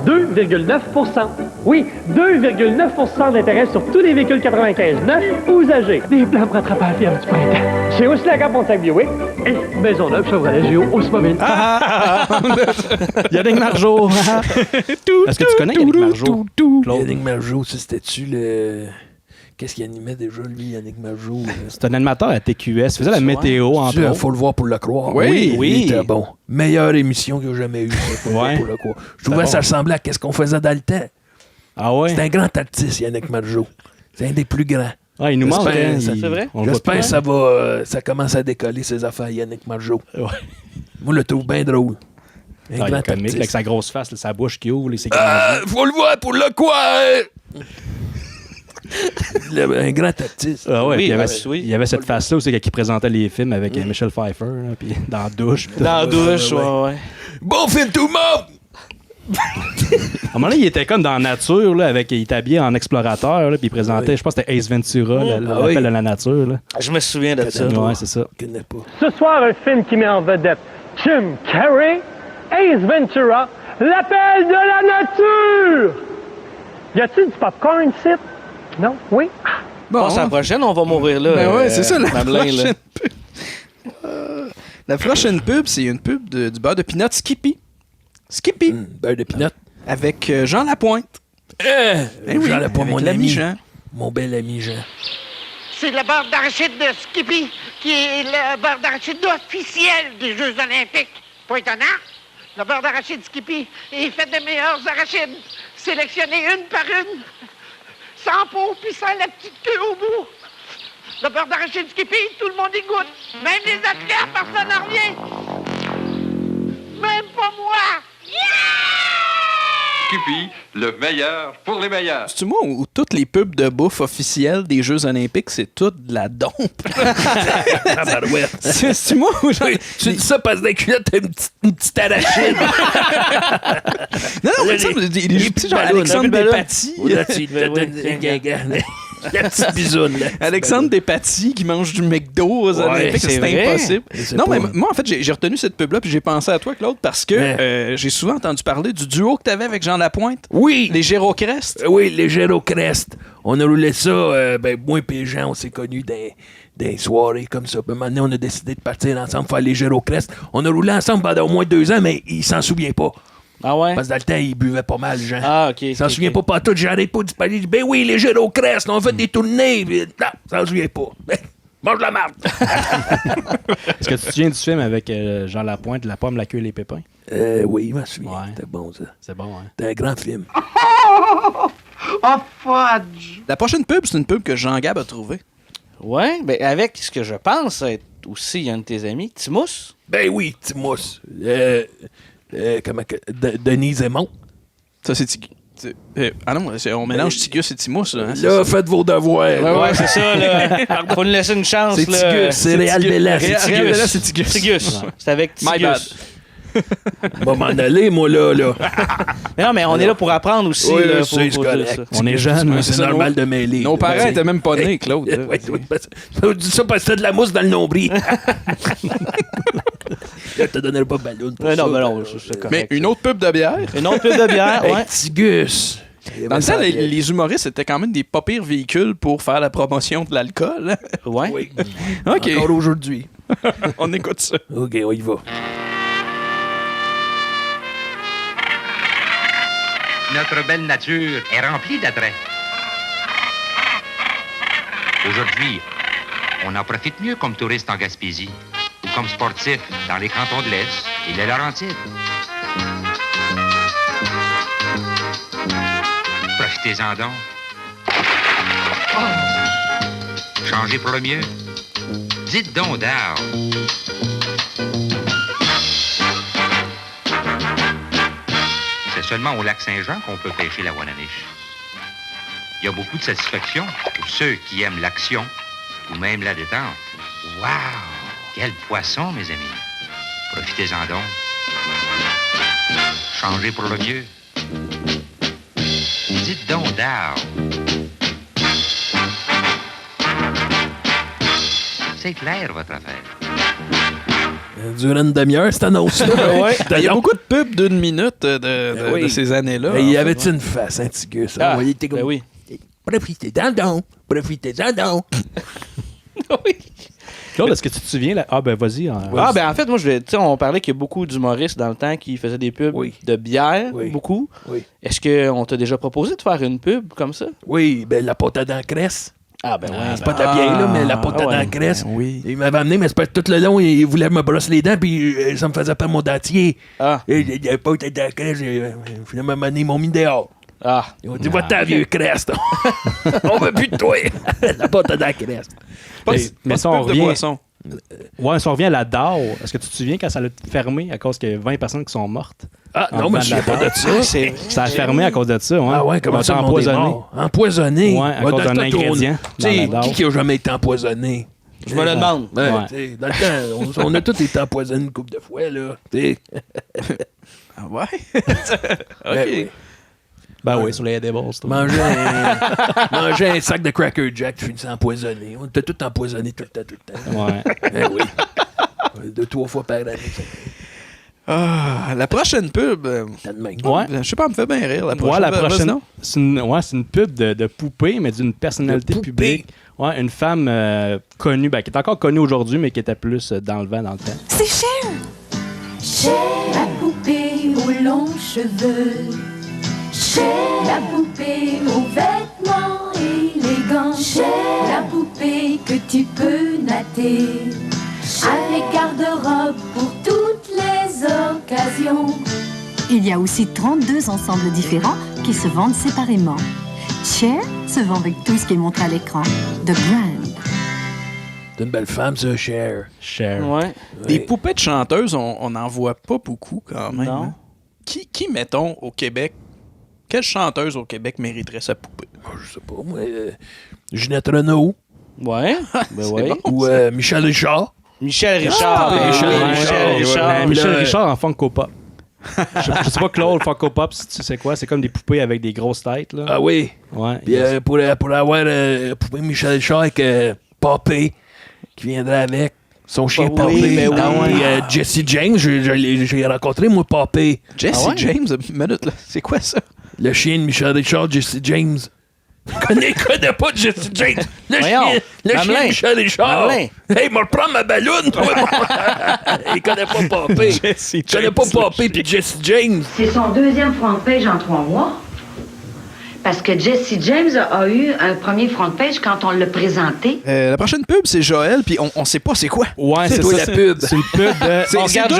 2,9 %. Oui, 2,9 % d'intérêt sur tous les véhicules 95 neufs ou usagés. Des plans pour attraper la fièvre du printemps. Chez Hochelaga Pontac Buick et Maisonneuve Chevrolet Géo Oldsmobile. Yannick Margeau. Est-ce que tu connais Yannick Margeau? Yannick Margeau, c'était-tu le... Qu'est-ce qu'il animait déjà, lui, Yannick Margeau? C'est un animateur à TQS. Il faisait la météo, entre autres. Faut le voir pour le croire. Oui. Il était bon. Meilleure émission qu'il y a jamais eu. Pour le croire. Je trouvais que ça ressemblait à ce qu'on faisait dans le temps. Ah ouais? C'est un grand artiste, Yannick Margeau. C'est un des plus grands. Ah, il nous manque. C'est vrai? J'espère que ça commence à décoller, ses affaires, Yannick Margeau. Ouais. Moi, je le trouve bien drôle. Un grand comique, artiste. avec sa grosse face, sa bouche qui ouvre. Faut le voir pour le quoi? Un grand artiste. Ah ouais, oui, il y avait cette face-là aussi qui présentait les films avec Michel Pfeiffer, là, puis dans la douche. Dans la douche, ouais. Bon film, tout le monde! À un moment donné, il était comme dans la nature, là, il était habillé en explorateur, là, puis il présentait, je pense que c'était Ace Ventura, l'appel de la nature. Là. Je me souviens de ça. Ouais, c'est ça. Je connais pas. Ce soir, un film qui met en vedette Jim Carrey, Ace Ventura, l'appel de la nature! Y a-t-il du popcorn ici? Non? Oui? Bon, la prochaine, on va mourir là. Ben ouais, c'est ça, la Mamelin, prochaine pub. La prochaine pub, c'est une pub du beurre de pinot Skippy. Skippy. Beurre de pinot. Avec Jean Lapointe. Jean Lapointe, mon l'ami ami Jean. Mon bel ami Jean. C'est le beurre d'arachide de Skippy qui est le beurre d'arachide officiel des Jeux Olympiques. Pas étonnant? Le beurre d'arachide Skippy est fait de meilleurs arachides, sélectionnés une par une, sans peau puis sans la petite queue au bout. Le beurre d'arachide Skippy, tout le monde y goûte. Même les athlètes, personne n'en revient. Même pas moi. Skippy, le meilleur pour les meilleurs. C'est-tu moi où toutes les pubs de bouffe officielles des Jeux Olympiques, c'est toute de la dompe? C'est-tu moi où tu dis ça parce que dans la culotte, t'as une petite arachide. Non, mais ça, les petits genre Alexandre Despatie. La petite bisoune, là. Alexandre Despatie qui mange du McDo aux Olympiques, c'est impossible. Non, mais moi, en fait, j'ai retenu cette pub-là puis j'ai pensé à toi, Claude, parce que j'ai souvent entendu parler du duo que t'avais avec Jean Lapointe. Oui. Les Gérocrest. Oui, les Gérocrest. On a roulé ça, moi et Jean, on s'est connus des soirées comme ça. Puis, un moment donné, on a décidé de partir ensemble faire les Gérocrest. On a roulé ensemble pendant au moins 2 ans, mais il s'en souvient pas. Ah ouais? Parce que dans le temps, il buvait pas mal, Jean. Ah, OK. Il s'en souvient pas tout. J'arrête pas de parler. Ben oui, les Gérocrest, on fait des tournées. Puis, non, s'en souvient pas. Mange la marde. Est-ce que tu te souviens du film avec Jean Lapointe, La pomme, la queue et les pépins? Oui, je me souviens. Ouais. C'était bon, ça. C'est bon, hein? C'était un grand film. Oh, fudge! La prochaine pub, c'est une pub que Jean-Gab a trouvée. Ouais, ben avec ce que je pense être aussi un de tes amis, Timous. Ben oui, Timous. Denise Aymon. Ça, c'est Tigus. Ah non, on mélange Tigus et Timous. Là, là faites vos devoirs. Ouais, c'est ça. Là. Faut nous laisser une chance. C'est Tigus. C'est Réal Bella. Réal Bella, c'est Tigus. Tigus. C'est avec Tigus. My bad. Va m'en aller, moi, là. Non, mais on est là pour apprendre aussi. Oui, là, c'est correct. On est jeunes. C'est normal de mêler. Nos parents étaient même pas nés, Claude. Oui, dis ça parce que t'as de la mousse dans le nombril. Je te donnerai pas ballon pour ça. Non, c'est correct. Mais une autre pub de bière. Une autre pub de bière, ouais. Tigus. Dans le temps, les humoristes étaient quand même des pas pires véhicules pour faire la promotion de l'alcool. Ouais. Oui. OK. Encore aujourd'hui. On écoute ça. OK, on y va. Notre belle nature est remplie d'attraits. Aujourd'hui, on en profite mieux comme touriste en Gaspésie ou comme sportif dans les cantons de l'Est et les Laurentides. Profitez-en donc. Changez pour le mieux. Dites donc d'art. C'est seulement au lac Saint-Jean qu'on peut pêcher la Wananiche. Il y a beaucoup de satisfaction pour ceux qui aiment l'action ou même la détente. Wow! Quel poisson, mes amis! Profitez-en donc. Changez pour le mieux. Dites donc d'art. C'est clair, votre affaire. Durant une demi-heure, cette annonce-là. Ouais. Il y a beaucoup de pubs d'une minute de ces années-là. Mais il y avait-tu une face, hein, Tigus? Ah, ben oui. Profitez-en donc. Profitez-en donc. Oui. Claude, est-ce que tu te souviens? Là? Ah, ben vas-y. Ah, ben en fait, moi, on parlait qu'il y a beaucoup d'humoristes dans le temps qui faisaient des pubs de bière, beaucoup. Oui. Est-ce qu'on t'a déjà proposé de faire une pub comme ça? Oui, ben la pote à dents cresse. Ah, ben oui. C'est pas de la bière, là, mais la pote à dents cresse. Oui. Il m'avait amené, mais c'est parce que tout le long, il voulait me brosser les dents, puis ça me faisait perdre mon dentier. Ah. Et il n'y avait pas de dents cresse. Finalement, ils m'ont mis dehors. Ah. Ils m'ont dit, va ta vieux creste. On veut plus de toi. La pote à dents cresse. Mais si on revient... Ouais, si on revient à la DAO, est-ce que tu te souviens quand ça a fermé à cause qu'il y a 20 personnes qui sont mortes? Ah, non, mais je ne sais pas de ça. Ça a fermé à cause de ça, ouais. Ah ouais, comment ça, empoisonné? Empoisonné? Ouais, à cause d'un ingrédient. Tu sais, qui a jamais été empoisonné? Je me le demande. Dans le temps, on a tous été empoisonnés une couple de fois, là. Ah ouais? OK. Ben oui, sur les Edibles. Manger un sac de Cracker Jack, tu finis empoisonné. On était tous empoisonnés tout le temps. Ouais. Oui. 2-3 fois par année. Ah, la prochaine pub. Ouais. Je sais pas, elle me fait bien rire. La prochaine. Ouais, la prochaine. C'est une pub de poupée, mais d'une personnalité publique. Ouais, une femme connue, qui est encore connue aujourd'hui, mais qui était plus dans le vent dans le temps. C'est Cher! Cher, la poupée aux longs cheveux. Cher, la poupée aux vêtements élégants. Cher, la poupée que tu peux natter. Avec garde-robe pour toutes les occasions. Il y a aussi 32 ensembles différents qui se vendent séparément. Cher se vend avec tout ce qui est montré à l'écran. The Brand. C'est une belle femme, ça, Cher. Ouais. Des poupées de chanteuses, on n'en voit pas beaucoup quand même. Non. Hein? Qui, mettons, au Québec, quelle chanteuse au Québec mériterait sa poupée? Je sais pas, moi. Ginette Renault. Ouais. Ben ouais. Bon, ou Michel Richard. Michel Richard. Michel Richard Richard en Funko Pop. Je sais pas, Claude, Funko Pop, si tu sais quoi, c'est comme des poupées avec des grosses têtes. Là. Ah oui. Ouais. Puis pour avoir poupée Michel Richard avec Popé, qui viendrait avec. Son chien Popé. Mais oui. Jesse James, j'ai rencontré, moi, Popé. Jesse James, une minute, là. C'est quoi ça? Le chien de Michel Richard, Jesse James. Je connais pas Jesse James. Le chien de Michel Richard. Hey, m'a reprendre ma balloune, toi. Il connaît pas Popé. Il connaît pas Popé puis Jesse James. C'est son deuxième front page en 3 mois. Parce que Jesse James a eu un premier front page quand on l'a présenté. La prochaine pub, c'est Joël, puis on sait pas c'est quoi. Ouais, c'est toi ça. la pub. C'est une pub de... On regarde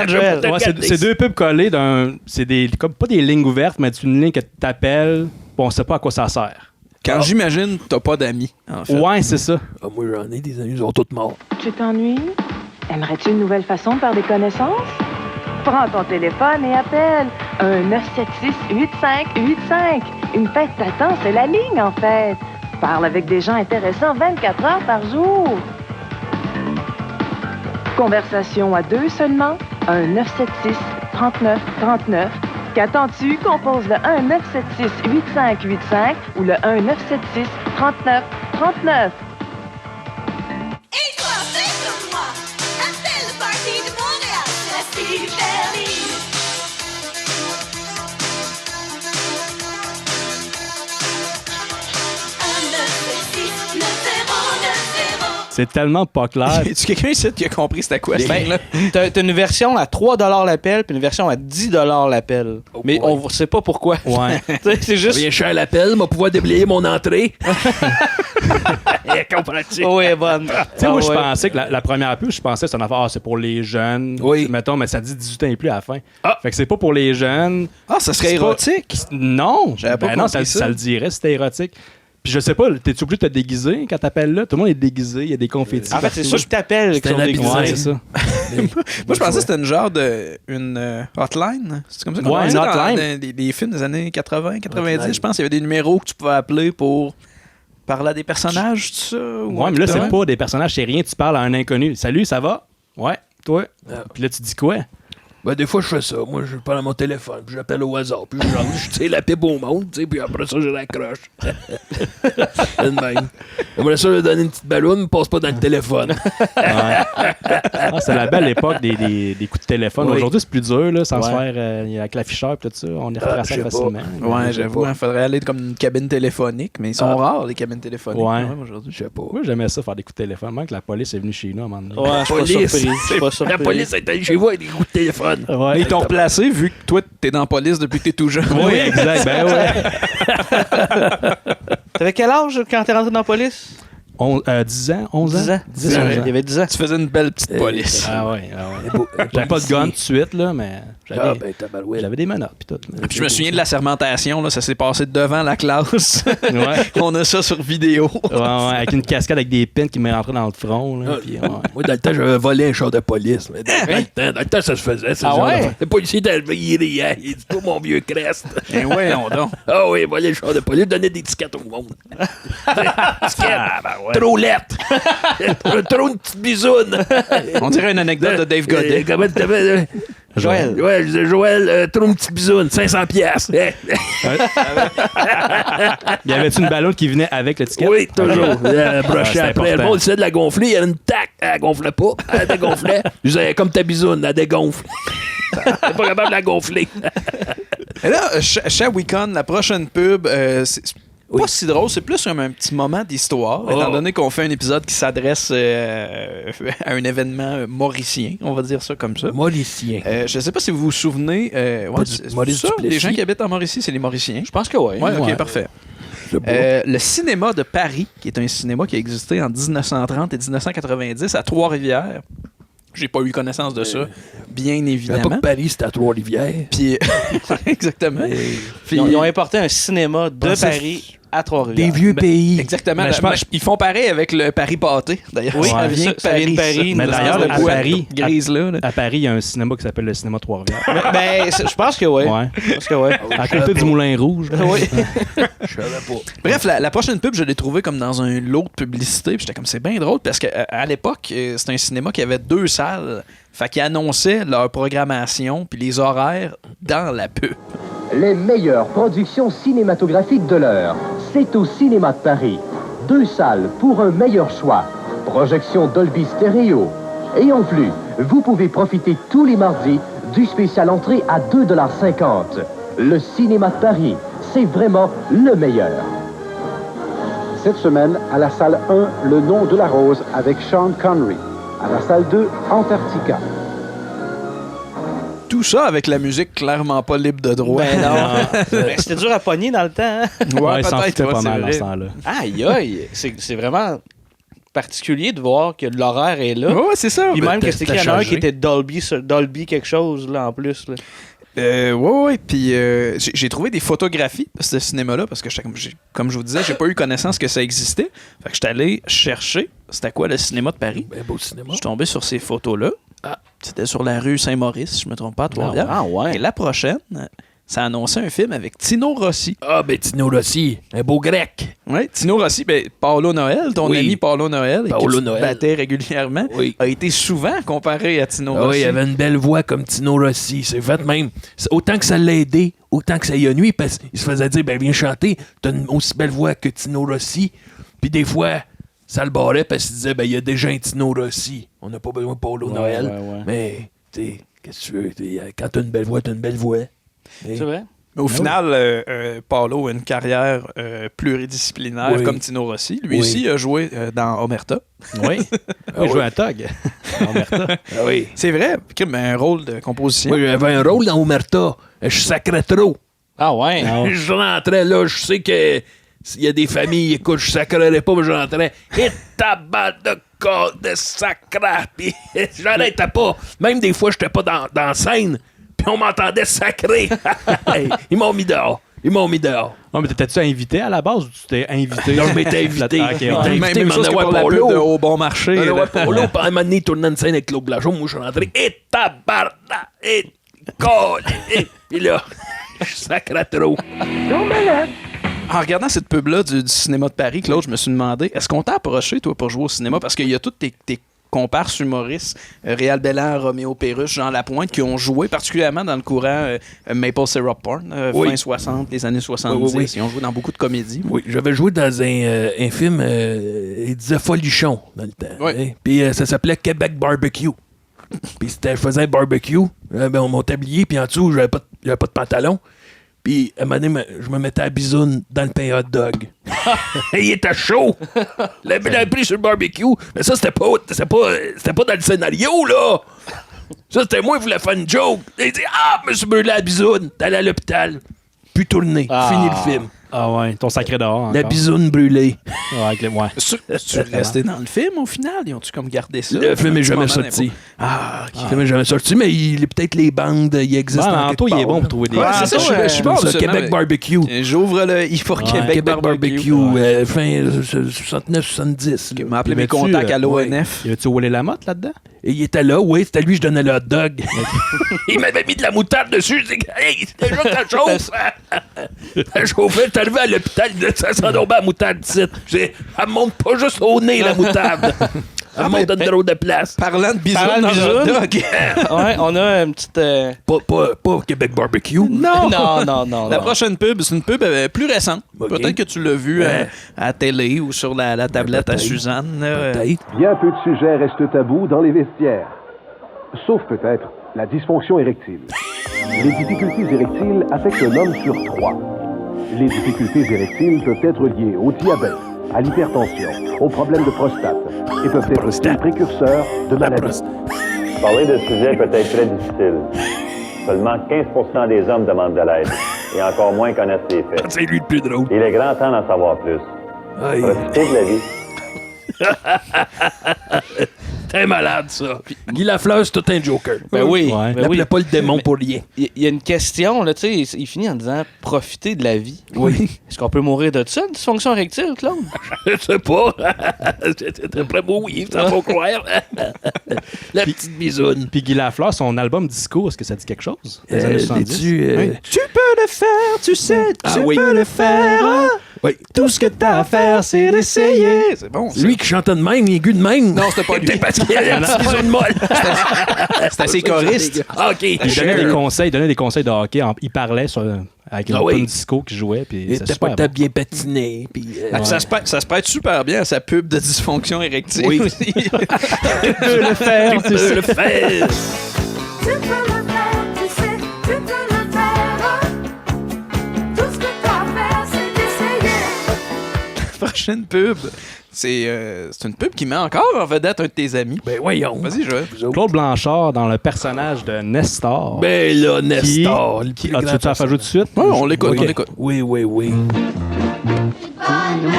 Joël. Ouais, c'est 2 pubs collées d'un... C'est des... Comme pas des lignes ouvertes, mais c'est une ligne que tu t'appelles, on sait pas à quoi ça sert. Quand j'imagine, t'as pas d'amis, en fait. Ouais, c'est ça. Ah, moi, j'en ai des amis, ils sont tous morts. Tu t'ennuies? Aimerais-tu une nouvelle façon de faire des connaissances? Prends ton téléphone et appelle un 976-8585. Une fête t'attend, c'est la ligne, en fait. Parle avec des gens intéressants 24 heures par jour. Conversation à 2 seulement, un 976-3939. Qu'attends-tu? Compose le 1-976-8585 ou le 1-976-3939. Et toi, fais comme moi. Appelle le Parti de Montréal. La super ligne. C'est tellement pas clair. Est-ce quelqu'un ici qui a compris c'était quoi ce thing-là? T'as une version à 3$ l'appel puis une version à 10$ l'appel. Mais on sait pas pourquoi. Ouais. C'est juste... Bien cher l'appel, m'a pouvoir déblayer mon entrée. Comprends-tu? Oui, bonne. Tu sais, moi, je pensais que la première pub, je pensais que c'est une affaire, c'est pour les jeunes. Oui. Mettons, mais ça dit 18 ans et plus à la fin. Fait que c'est pas pour les jeunes. Ah, ça serait érotique? Non. J'avais pas non, compris ça le dirait, c'était érotique. Puis je sais pas, t'es-tu obligé de te déguiser quand t'appelles là? Tout le monde est déguisé, il y a des confettis. En fait, c'est ça que t'appelles. Ouais, c'est ça. Moi, je pensais que c'était une genre de... une hotline. C'est comme ça qu'on une disait hotline. dans des films des années 80, 90. Je pense qu'il y avait des numéros que tu pouvais appeler pour parler à des personnages, tout ça. Ouais, mais là, c'est pas des personnages, c'est rien. Tu parles à un inconnu. Salut, ça va? Ouais, toi? Puis là, tu dis quoi? Ben, des fois, je fais ça. Moi, je parle à mon téléphone, puis j'appelle au hasard, puis je tire la pipe au monde, tu sais, puis après ça, je raccroche. C'est de même. Après ça, je donne une petite ballonne, ne passe pas dans le téléphone. C'est la belle époque des coups de téléphone. Oui. Aujourd'hui, c'est plus dur, là, sans se faire avec l'afficheur et tout ça. On est retraçable facilement. Ouais, j'avoue, il faudrait aller comme une cabine téléphonique, mais ils sont rares, les cabines téléphoniques. Ouais. Aujourd'hui, je sais pas. Moi, j'aimais ça, faire des coups de téléphone. Même que la police est venue chez nous à un moment donné. Ouais, je suis pas surpris. La police est allée chez vous avec des coups de téléphone. Ouais. Ils t'ont replacé vu que toi, t'es dans la police depuis que t'es tout jeune. Oui, exact. Ben ouais. T'avais quel âge quand t'es rentré dans la police? 10 ans, 11 ans. 10 ans. 10 ans. Il y avait 10 ans. Tu faisais une belle petite police. Ah ouais. J'avais pas de gun tout de suite, là, mais j'avais des menottes puis tout. Puis je me souviens de la sermentation, là, ça s'est passé devant la classe. Ouais. On a ça sur vidéo. Ouais, avec une cascade avec des pins qui me rentraient dans le front. Là, puis, Moi, dans le temps, j'avais volé un char de police. Mais dans le temps, ça se faisait. Le policier était arrivé, il riait. Il dit, toi, mon vieux crest. Ben ouais, on donc. Ah oui, volé le char de police, donnait des tickets au monde. Trop lettre. Trop une petite bisoune. On dirait une anecdote de Dave Godet. Comment tu t'appelles? Joël. Ouais, je disais, Joël, trop une petite bisoune, 500 piastres. Y avait-tu une ballonne qui venait avec le ticket? Oui, toujours. Broché c'est après. Le monde essayait de la gonfler. Il y avait une tac. Elle gonflait pas. Elle dégonflait. Je disais, comme ta bisoune, elle dégonfle. Elle n'est pas capable de la gonfler. Et là, Shawicon, la prochaine pub, c'est pas si drôle, c'est plus comme un petit moment d'histoire, étant donné qu'on fait un épisode qui s'adresse à un événement mauricien, on va dire ça comme ça. Mauricien. Je sais pas si vous vous souvenez, Maurice ça, Duplessis. les gens qui habitent en Mauricie, c'est les Mauriciens. Je pense que oui. Ouais, ok, parfait. Le cinéma de Paris, qui est un cinéma qui a existé en 1930 et 1990 à Trois-Rivières. J'ai pas eu connaissance de ça, bien évidemment. Pas que Paris, c'était à Trois-Rivières. Puis, exactement. Puis, ils ont importé un cinéma de Paris à Trois-Rivières. Des vieux pays. Exactement. Mais je pense- Ils font pareil avec le Paris-Pâté, d'ailleurs. Oui, ça vient de Paris. Mais d'ailleurs, de à boîte Paris, grise, là. à Paris, il y a un cinéma qui s'appelle le cinéma Trois-Rivières. Je pense que oui. Ouais. Je pense que oui. À côté du Moulin Rouge. là. Oui. Je savais pas. Bref, la prochaine pub, je l'ai trouvée comme dans un lot de publicité. Puis j'étais comme, c'est bien drôle parce qu'à l'époque, c'était un cinéma qui avait 2 salles. Fait qu'ils annonçaient leur programmation puis les horaires dans la pub. Les meilleures productions cinématographiques de l'heure, c'est au Cinéma de Paris. 2 salles pour un meilleur choix. Projection Dolby Stereo. Et en plus, vous pouvez profiter tous les mardis du spécial entrée à 2,50 $. Le Cinéma de Paris, c'est vraiment le meilleur. Cette semaine, à la salle 1, Le nom de la rose avec Sean Connery. À la salle 2, Antarctica. Tout ça avec la musique clairement pas libre de droit. Ben non. Ben, c'était dur à pogner dans le temps. Hein? Ouais, il s'en peut-être, foutait pas c'est mal dans vrai. ce temps-là. Aïe, aïe. C'est vraiment particulier de voir que l'horaire est là. Ouais, c'est ça. Puis Ben, même que c'était qu'il y en a un qui chargé. était Dolby quelque chose, là, en plus. Là. Ouais. Puis j'ai trouvé des photographies de ce cinéma-là parce que, comme je vous disais, j'ai pas eu connaissance que ça existait. Fait que j'étais allé chercher c'était quoi le cinéma de Paris. Ben beau cinéma. Je suis tombé sur ces photos-là. C'était sur la rue Saint-Maurice, si je me trompe pas, à Trois-Rivières. Ah ouais. Et la prochaine, ça annonçait un film avec Tino Rossi. Ah, ben Tino Rossi, un beau grec. Oui, Tino Rossi, ben, Paolo Noël, ton Oui. ami Paolo Noël, Paolo qui tu te Noël. battais régulièrement, Oui. a été souvent comparé à Tino Ah Rossi. oui, il avait une belle voix comme Tino Rossi. C'est fait même. Autant que ça l'a aidé, autant que ça y a nuit, parce qu'il se faisait dire, ben viens chanter, t'as une aussi belle voix que Tino Rossi. Puis des fois, ça le barrait parce qu'il disait, ben il y a déjà un Tino Rossi. On n'a pas besoin de Paolo Noël. ouais. Mais, tu sais, qu'est-ce que tu veux? Quand t'as une belle voix, t'as une belle voix. C'est vrai? Mais au final, Paolo a une carrière pluridisciplinaire Oui. comme Tino Rossi. Lui Oui. aussi a joué dans Omerta. Oui. Il jouait à Tog. Omerta. Ah oui. C'est vrai, mais un rôle de composition. Moi, j'avais un rôle dans Omerta. Je sacrais trop. Ah ouais? Je rentrais là, je sais que s'il y a des familles, écoute, je sacrerais pas, mais je rentrais. Et tabac de corps de sacra. Puis j'arrêtais pas. Même des fois, j'étais pas dans la scène. Puis on m'entendait sacrer. Ils m'ont mis dehors. Ouais, mais t'étais-tu invité à la base ou tu t'es invité? Non, je m'étais invité. Ah, ok, ouais. Invité, Même chose que pour la pub de Au Bon Marché. Ouais, là. Polo, puis à un moment donné, il tournait une scène avec Claude Blageau. Moi, je suis rentré. Et tabarnak! Et colle! Et là, je sacrais trop. En regardant cette pub-là du cinéma de Paris, Claude, je me suis demandé, est-ce qu'on t'a approché, toi, pour jouer au cinéma? Parce qu'il y a tous tes comparses humoristes, Réal Bellan, Roméo Perruche, Jean Lapointe, qui ont joué particulièrement dans le courant Maple Syrup Porn, Oui. fin 60, les années 70. Oui. Ils ont joué dans beaucoup de comédies. Oui, j'avais joué dans un film, il disait Folichon dans le temps. Oui. Hein? Puis ça s'appelait Québec Barbecue. Puis je faisais un barbecue, on m'a tablié, puis en dessous, j'avais pas de pantalon. Puis à un moment donné, je me mettais à bisoune dans le pain hot dog. Il était chaud! L'avait pris sur le barbecue. Mais ça, c'était pas dans le scénario, là! Ça, c'était moi qui voulais faire une joke. Il dit, je me suis brûlé à la bisoune. T'es allé à l'hôpital. Puis tourné. Fini le film. Ah ouais, ton sacré dehors. La encore. bisoune brûlée. Ouais. Tu es resté dans le film, au final? Ils ont-tu comme gardé ça? Le film Un est petit jamais moment sorti. Ah, Le film est jamais sorti, mais peut-être les bandes, il existe. Bon, en Anto, quelque il est part, bon là. pour trouver des... Ouais, c'est ça, je suis bon. Ça, absolument, Québec mais- Barbecue. J'ouvre le i pour Québec Barbecue. Fin 69-70. Il m'a appelé mes Y avait-tu, contacts à l'ONF. Y avait-tu Wally Lamotte là-dedans? Et il était là, oui, c'était lui que je donnais le hot dog. Il m'avait mis de la moutarde dessus. Je dis, hey, c'est déjà que ça chauffe. Ça chauffait, j'étais arrivé à l'hôpital, ça sent donc bien la moutarde ici. Je dis, elle me monte pas juste au nez, la moutarde. Elle me monte une drôle de place. Parlant de bisous Parlant de dans le hot bisous. dog. Ouais, on a une petite... Pas Québec Barbecue. Non! Non. La prochaine pub, c'est une pub plus récente. Ok. Peut-être que tu l'as vu Ouais. à la télé ou sur la tablette à peut-être. Suzanne. là. Peut-être. Bien peu de sujets restent tabous dans les vestiaires. Sauf peut-être la dysfonction érectile. Les difficultés érectiles affectent un homme sur 3. Les difficultés érectiles peuvent être liées au diabète, à l'hypertension, aux problèmes de prostate et peuvent être aussi précurseurs de maladies. Parler de ce sujet peut être très difficile. Seulement 15% des hommes demandent de l'aide et encore moins connaissent les faits. C'est lui le plus drôle. Il est grand temps d'en savoir plus. Aïe. Profitez de la vie. C'était malade, ça. Guy Lafleur, c'est tout un joker. Ben oui. Ouais. Ben Il oui. n'appelait pas le démon pour rien. Il y a une question, là, tu sais, il finit en disant profiter de la vie. Oui. Est-ce qu'on peut mourir de ça, une dysfonction érectile, Claude? Je sais pas. D'après moi, oui, ça faut croire. La petite bisoune. Puis Guy Lafleur, son album Disco, est-ce que ça dit quelque chose? Les années 70? l'es-tu, Tu peux le faire, tu sais, tu oui. peux le faire. Oui. Tout ce que t'as à faire, c'est d'essayer. C'est bon. Lui qui chantait de même, il est aigu de même. Non, c'était pas lui. Parce qu'il avait une petite bisoune molle. C'était ses choristes. Ah, OK. Il donnait des conseils de hockey. Il parlait avec une tune disco qui jouait. Puis Il c'est était super pas bon. bien patiné. Puis, Ça se prête super bien à sa pub de dysfonction érectile Oui. aussi. Tu peux le faire, tu peux le faire. Tu peux le faire, tu sais, tu peux le faire. Tout ce que t'as à faire, c'est d'essayer. Prochaine pub. C'est une pub qui met encore en vedette un de tes amis. Ben voyons. Vas-y, je. Claude Blanchard dans le personnage de Nestor. Ben là, Nestor. Tu veux faire jouer tout de suite? Ouais, on l'écoute, on l'écoute. Oui.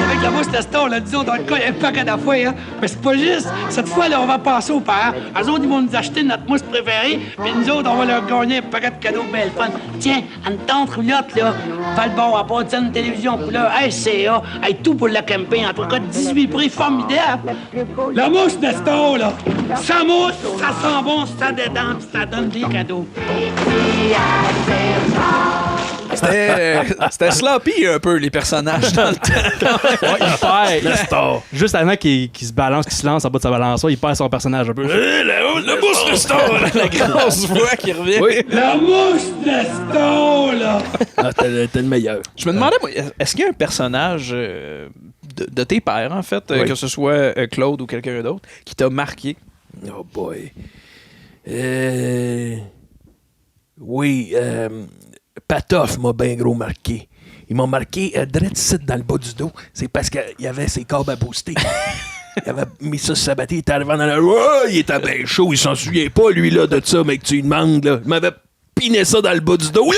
Avec la mousse Nestor, là, disons, dans le cas, il y a un paquet d'affaires, hein. Mais c'est pas juste. Cette fois, là, on va passer au père. Eux autres, ils vont nous acheter notre mousse préférée, puis nous autres, on va leur gagner un paquet de cadeaux belle fun. Tiens, une tente roulotte, là. Va le bon, à part de télévision, pour là, SCA, tout pour le camping. En tout cas, 18 prix formidables. La mousse Nestor, là. Ça mousse, ça sent bon, ça détend, puis ça donne des cadeaux. C'était sloppy un peu, les personnages dans le temps. Ouais, il perd. Nestor. Juste avant qu'il se balance, qu'il se lance en bas de sa balançoire, il perd son personnage un peu. Le mousse Nestor. La grosse voix qui revient. Oui. La mousse Nestor, là. Ah, t'es le meilleur. Je me demandais, moi, est-ce qu'il y a un personnage de tes pères, en fait, Oui. que ce soit Claude ou quelqu'un d'autre, qui t'a marqué? Oh boy. Oui, Patoff m'a bien gros marqué. Il m'a marqué direct ici dans le bas du dos. C'est parce qu'il y avait ses câbles à booster. Il avait mis ça sur sa batterie, il était arrivé dans la... Oh, il était bien chaud, il s'en souvient pas, lui, là, de ça, mais que tu lui demandes, là. Il m'avait piné ça dans le bas du dos.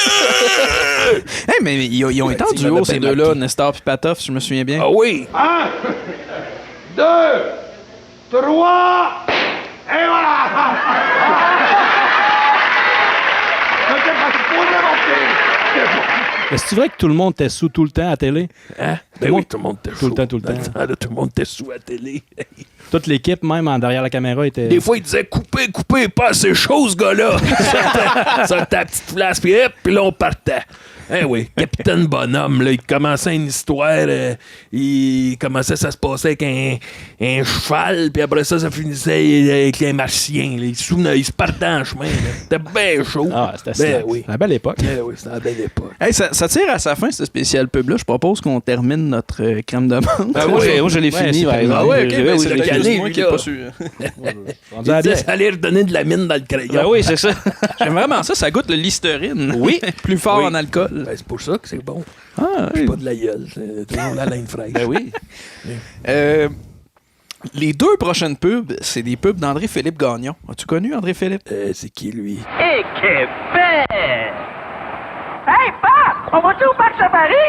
Hey, mais ils ont été en duo, ces deux-là, Nestor et Patoff, si je me souviens bien. Ah oui! 1, 2, 3, et voilà! Mais c'est vrai que tout le monde était sous tout le temps à la télé? Hein? Ben oui, tout le monde était Tout le temps, tout le temps. Dans le temps, là, tout le monde était sous à la télé. Toute l'équipe, même en derrière la caméra, était... Des fois, il disait coupez, pas assez chaud, ce gars-là. Ça, ta petite place, puis hop, puis là, on partait. Eh oui, Capitaine Bonhomme, là, il commençait une histoire, il commençait, ça se passait avec un cheval, puis après ça finissait avec un martien. Là. Il se partait en chemin. Là. C'était bien chaud. Ah, c'était oui. la belle époque. Eh oui, c'était la belle époque. Hey, ça tire à sa fin, ce spécial pub-là. Je propose qu'on termine notre crème de menthe. Ben, moi, je l'ai fini. c'est par Ah exemple. ouais, ok, ben, Oui, c'est oui, peut-être cané, juste moi lui, qui n'ai là. pas su. Rendu à la Il disait, bière. ça allait redonner de la mine dans le crayon. Ben oui, c'est ça. J'aime vraiment ça, ça goûte le Listerine. Oui. Plus fort Oui. en alcool. Ben, c'est pour ça que c'est bon. Ah, C'est pas de la gueule, c'est toujours la laine fraîche. Ben oui. Les deux prochaines pubs, c'est des pubs d'André-Philippe Gagnon. As-tu connu André-Philippe? C'est qui, lui? Et Québec! Hey, Pap! On va-tu au Parc Safari?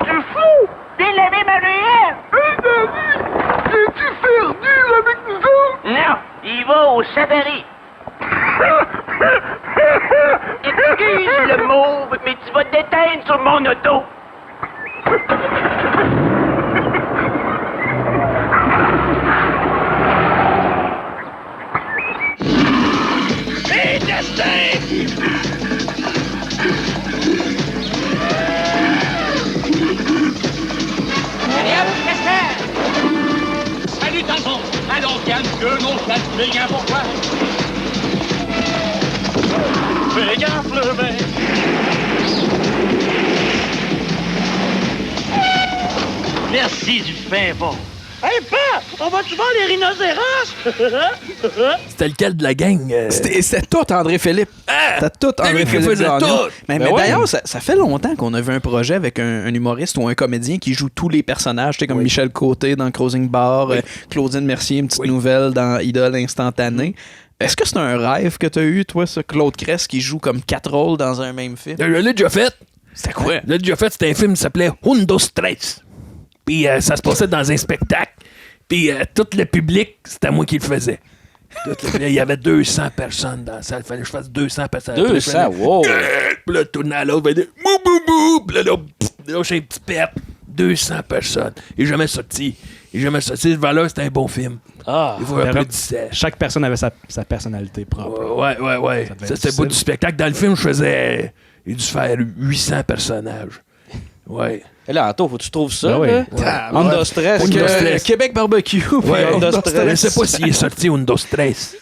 Tu fou! Viens laver ma ruelle! Hey, David! T'es-tu perdu avec nous autres? Non, il va au Safari. Excuse le mot, mais tu vas t'éteindre sur mon auto. Hé, Destin! Allez hop, Destin! Salut, tonton! Alors, calme-le, mon chat, fais gaffe pour toi! Fais gaffe, le mec! Merci du fin fond. Hey, Pap! On va-tu voir les rhinocéros? C'était lequel de la gang? C'était tout André-Philippe. C'était tout C'est lui qui André-Philippe faisait Gagnon. tout. Mais Ben ouais. d'ailleurs, ça fait longtemps qu'on a vu un projet avec un humoriste ou un comédien qui joue tous les personnages, tu sais, comme Michel Côté dans Closing Bar, Claudine Mercier, une petite nouvelle dans Idole instantanée. Est-ce que c'est un rêve que tu as eu, toi, ce Claude Crest qui joue comme 4 rôles dans un même film? Je l'ai déjà fait. C'était quoi? Je l'ai déjà fait, c'était un film qui s'appelait Hundo Stress. Puis ça se passait dans un spectacle. Puis tout le public, c'était moi qui le faisais. Il y avait 200 personnes dans la salle. Il fallait que je fasse 200 personnes. 200, wow! Puis là, je tournais à l'autre, je mou, bou, bou. Puis là, j'ai un petit pet. 200 personnes. Il n'est jamais sorti. Ce Valeur, c'était un bon film. Il faut applaudisser. Chaque personne avait sa personnalité propre. Ouais. Ça, c'était beau du spectacle. Dans le film, il a dû faire 800 personnages. Ouais. Et là, Anto, faut que tu trouves ça. Ben oui. Là. Undo Stress. Québec Barbecue. Undo Stress. Je ne sais pas s'il est sorti Undo Stress.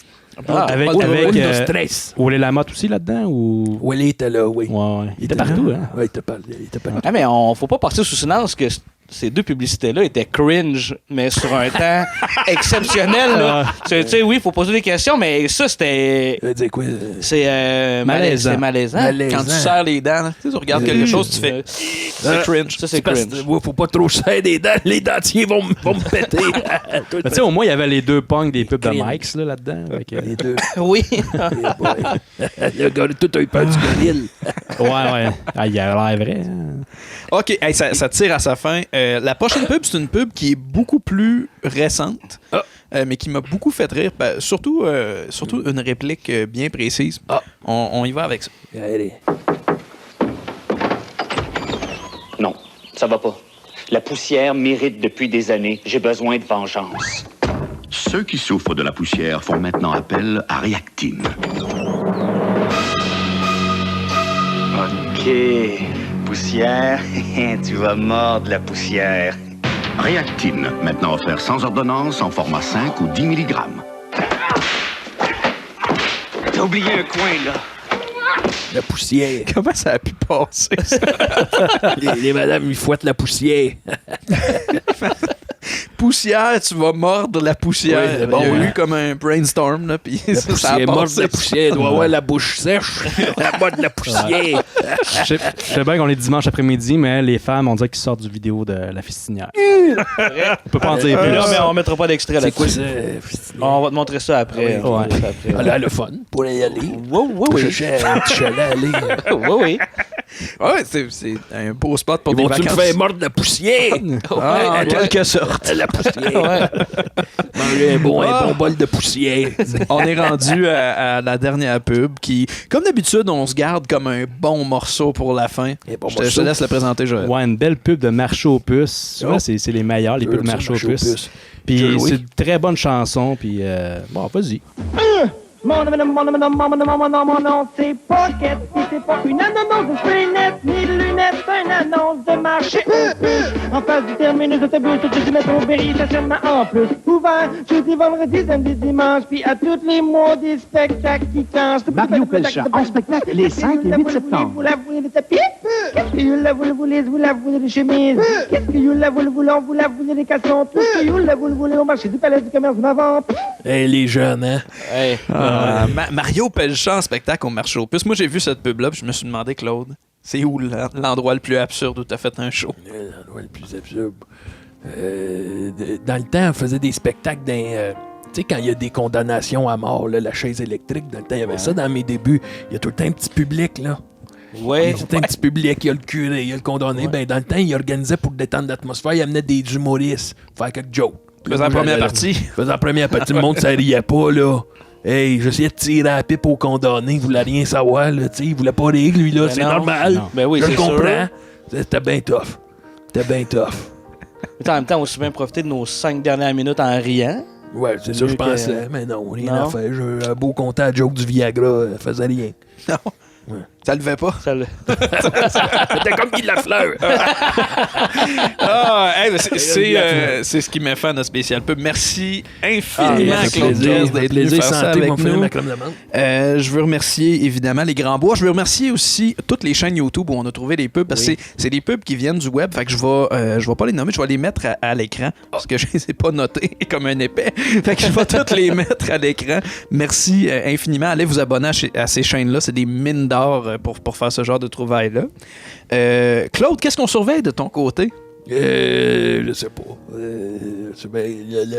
Avec Undo Stress. Willy Lamotte aussi là-dedans? Ou... Willy était là, oui. Ouais. Il était partout, hein? Oui, il était partout. Ah, mais faut pas passer sous silence que ces deux publicités-là étaient cringe, mais sur un temps exceptionnel. Là. Tu sais, oui, il faut poser des questions, mais ça, c'était... dire quoi? C'est malaisant. Quand tu serres les dents, tu regardes quelque chose, tu fais... C'est cringe. Ça, c'est cringe. Faut pas trop serrer les dents. Les dentiers vont me péter. Tu sais, au moins, il y avait les deux punks des pubs de Mike's là-dedans. Les deux. Oui. Le gars, tout a eu peur du gorille. Ouais. Il a l'air vrai. OK, ça tire à sa fin. La prochaine pub, c'est une pub qui est beaucoup plus récente, mais qui m'a beaucoup fait rire. Surtout une réplique bien précise. On y va avec ça. Allez. Non, ça va pas. La poussière mérite depuis des années. J'ai besoin de vengeance. Ceux qui souffrent de la poussière font maintenant appel à Réactine. OK. Poussière, tu vas mordre la poussière. Réactine, maintenant offert sans ordonnance en format 5 ou 10 mg. T'as oublié un coin, là. La poussière. Comment ça a pu passer, ça? les madames, ils fouettent la poussière. Poussière, tu vas mordre la poussière. Oui, bon, il y a eu comme un brainstorm, là, puis ça a mordre la poussière. Il doit avoir la bouche sèche. La mordre de la poussière. Je sais bien qu'on est dimanche après-midi, mais les femmes, on dirait qu'ils sortent du vidéo de La Fistinière. On peut pas en dire plus. Non, mais on mettra pas d'extrait là-dessus. C'est quoi ça? On va te montrer ça après. Là, le fun, pour y aller. Oui. Chercher un petit chalet à aller. Oui. Ouais, c'est un beau spot pour Ils des vont-tu vacances. me faire mordre la poussière? En quelque sorte. La poussière. Manger un bon bol de poussière. On est rendu à la dernière pub qui, comme d'habitude, on se garde comme un bon morceau pour la fin. Je te laisse le présenter, Joël. Ouais, une belle pub de marché aux puces. Souvent, c'est les meilleurs, les pubs de marché aux puces. Puis c'est une très bonne chanson. Puis bon, vas-y. Mon nom, c'est Pocket. Si c'est pas une annonce de fenêtre, ni de lunettes, c'est une annonce de marché. En face du terminus d'autobus, du métro Berry, stationnement en plus. Ouvert, jeudi, vendredi, samedi, dimanche, puis à tous les mois, des spectacles qui clenchent. Mario Pelchat, en spectacle les 5 et 8 septembre. Vous la voulez les tapis? Qu'est-ce que you la voulez, vous la voulez les chemises? Qu'est-ce que you la voulez, vous la voulez les caleçons? Tout ce que you la voulez au marché du palais du commerce de ma vente. Hey, les jeunes, hein? Hey. Mario Pelchat en spectacle au marché aux puces. Moi, j'ai vu cette pub-là, puis je me suis demandé, Claude, c'est où l'endroit le plus absurde où tu as fait un show? L'endroit le plus absurde. Dans le temps, on faisait des spectacles tu sais, quand il y a des condamnations à mort, là, la chaise électrique, dans le temps, il y avait ça dans mes débuts. Il y a tout le temps un petit public, là. Ouais. Il y a tout le temps un petit public, il y a le curé, il y a le condamné. Ben, dans le temps, il organisait pour détendre l'atmosphère, il amenait des humoristes, faire quelques jokes. Faisant la première partie. Faisant la première partie, le monde, ça riait pas, là. Hey, j'essayais de tirer à la pipe au condamné, il voulait rien savoir, là, tu sais, il voulait pas rire, lui, là, c'est normal. Ben oui, je c'est le comprends. sûr. C'était bien tough. Mais en même temps, on s'est bien profité de nos 5 dernières minutes en riant. Ouais, c'est ça, je pensais, mais non, rien à faire. J'ai un beau compte à joke du Viagra, faisait rien. Non. Ouais. Ça levait pas? C'était comme Guy Lafleur. C'est ce qui m'a fait notre spécial pub. Merci infiniment, Claude Caisse, d'être venu faire ça avec nous. Je veux remercier évidemment les Grands Bois. Je veux remercier aussi toutes les chaînes YouTube où on a trouvé des pubs, parce que c'est des pubs qui viennent du web. Fait que je vais pas les nommer, je vais les mettre à l'écran parce que je les ai pas notés comme un épais. Fait que je vais toutes les mettre à l'écran. Merci infiniment. Allez vous abonner à ces chaînes-là. C'est des mines d'or pour faire ce genre de trouvailles-là. Claude, qu'est-ce qu'on surveille de ton côté? Je sais pas.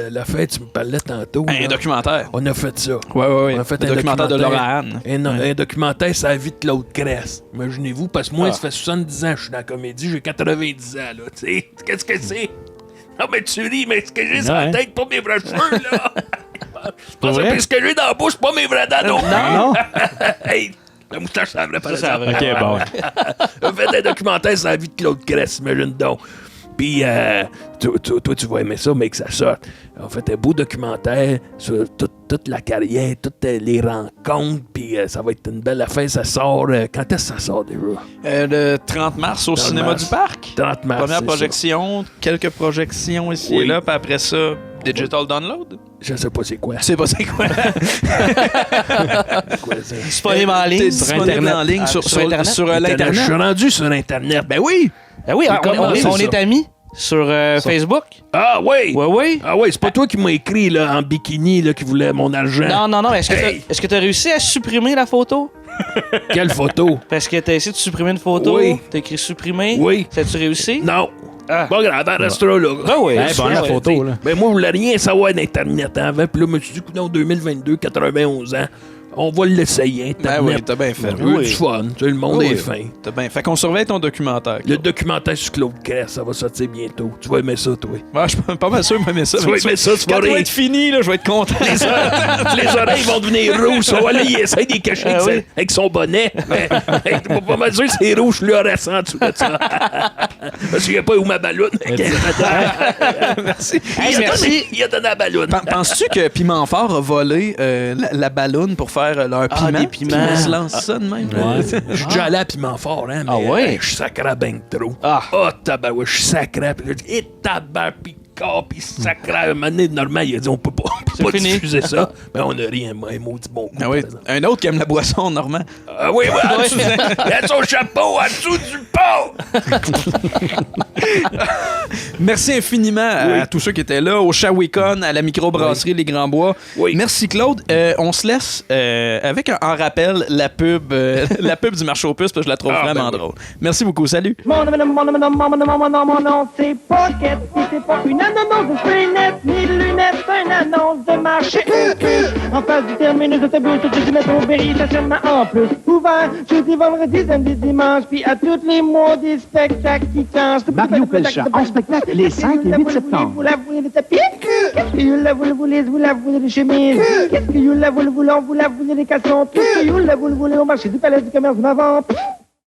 La fête, tu me parlais tantôt. Un documentaire. On a fait ça. Ouais. On a fait un documentaire de Laura Anne. Un documentaire sur la vie de Claude Crest. Imaginez-vous, parce que moi, ça fait 70 ans que je suis dans la comédie, j'ai 90 ans, là. Tu sais, qu'est-ce que c'est? Non, mais tu ris, mais ce que j'ai sur la tête, pas mes vrais cheveux, là. Ce que j'ai dans la bouche, pas mes vrais dents. Non. Hey, la moustache, ça vrai, par exemple. OK, bon. On fait un documentaire sur la vie de Claude Crest, imagine donc. Puis, toi, tu vas aimer ça, mais que ça sorte. On fait un beau documentaire sur toute la carrière, toutes les rencontres, puis ça va être une belle affaire. Ça sort... quand est-ce que ça sort, déjà? Le 30 mars au Cinéma du Parc. 30 mars, Première projection, quelques projections ici et là, puis après ça, Digital Download? Je sais pas c'est quoi. Tu sais pas c'est quoi? Disponible en ligne. Disponible en ligne sur l'Internet. Je suis rendu sur Internet. Ben oui! Ben oui, on est amis sur Facebook. Ah oui! Oui. Ah oui, c'est pas toi qui m'as écrit là, en bikini là, qui voulait mon argent. Non. Est-ce que tu as réussi à supprimer la photo? Quelle photo? Parce que t'as essayé de supprimer une photo. Oui. T'as écrit supprimer. Oui. Ça a-tu réussi? Non. Ah. Pas grave, elle restera là. Ben oui. La photo, là. Ben moi, je voulais rien savoir d'Internet avant. Puis là, je me suis dit, en 2022, 91 ans, on va l'essayer, Internet. Ben oui, t'as bien fait. Du fun. Tu sais, le monde est fin. T'as bien fait. Qu'on surveille ton documentaire. Le documentaire sur Claude Crest, ça va sortir bientôt. Tu vas aimer ça, toi. Ouais, je suis pas mal sûr que je vais aimer ça. Tu vas aimer ça, tu vas Quand ça va rire. être fini, là, je vais être content. Les oreilles vont devenir rouges. Là, il essaie de les cacher avec son bonnet. Mais pas mal sûr que c'est rouge fluorescent en dessous de ça. Parce qu'il n'y a pas où ma balloune. Merci. Merci. Il a donné la balloune. Penses-tu que Piment Fort a volé la balloune pour faire leur piment? Des piments. Puis on se lance ça de même. Je suis déjà allé à Piment Fort, hein. Ah ouais? Je suis sacré à ben trop. Oh, tabarouette, je suis sacré. Puis là, et tabarouette, puis corps, puis sacré. Un moment donné, normal, il a dit, on peut pas diffuser ça. Mais on n'a rien, un maudit bon coup. Ah oui. Un autre qui aime la boisson, Normand. Ah oui, en dessous, il a son chapeau en dessous du pot. Merci infiniment à tous ceux qui étaient là, au Shawicon, à la microbrasserie Les Grands Bois. Oui. Merci Claude. On se laisse avec en rappel la pub du marché aux puces, parce que je la trouve vraiment drôle. Merci beaucoup. Salut. Mon nom, c'est Pocket. C'est pas une annonce de fenêtre, ni de lunettes, une annonce de marché. En face du terminus d'autobus, tout du métro Berry, stationnement en plus. Ouvert, jeudi, vendredi, samedi, dimanche, puis à tous les mois, des spectacles qui changent. Mario Pelchat, en spectacle les 5 et 8 septembre. Vous la voulez des tapis? Qu'est-ce que you la voulez, vous la voulez des chemises? Qu'est-ce que you la voulez, vous la voulez des caleçons? Qu'est-ce que you la voulez au marché du palais du commerce de ma vente?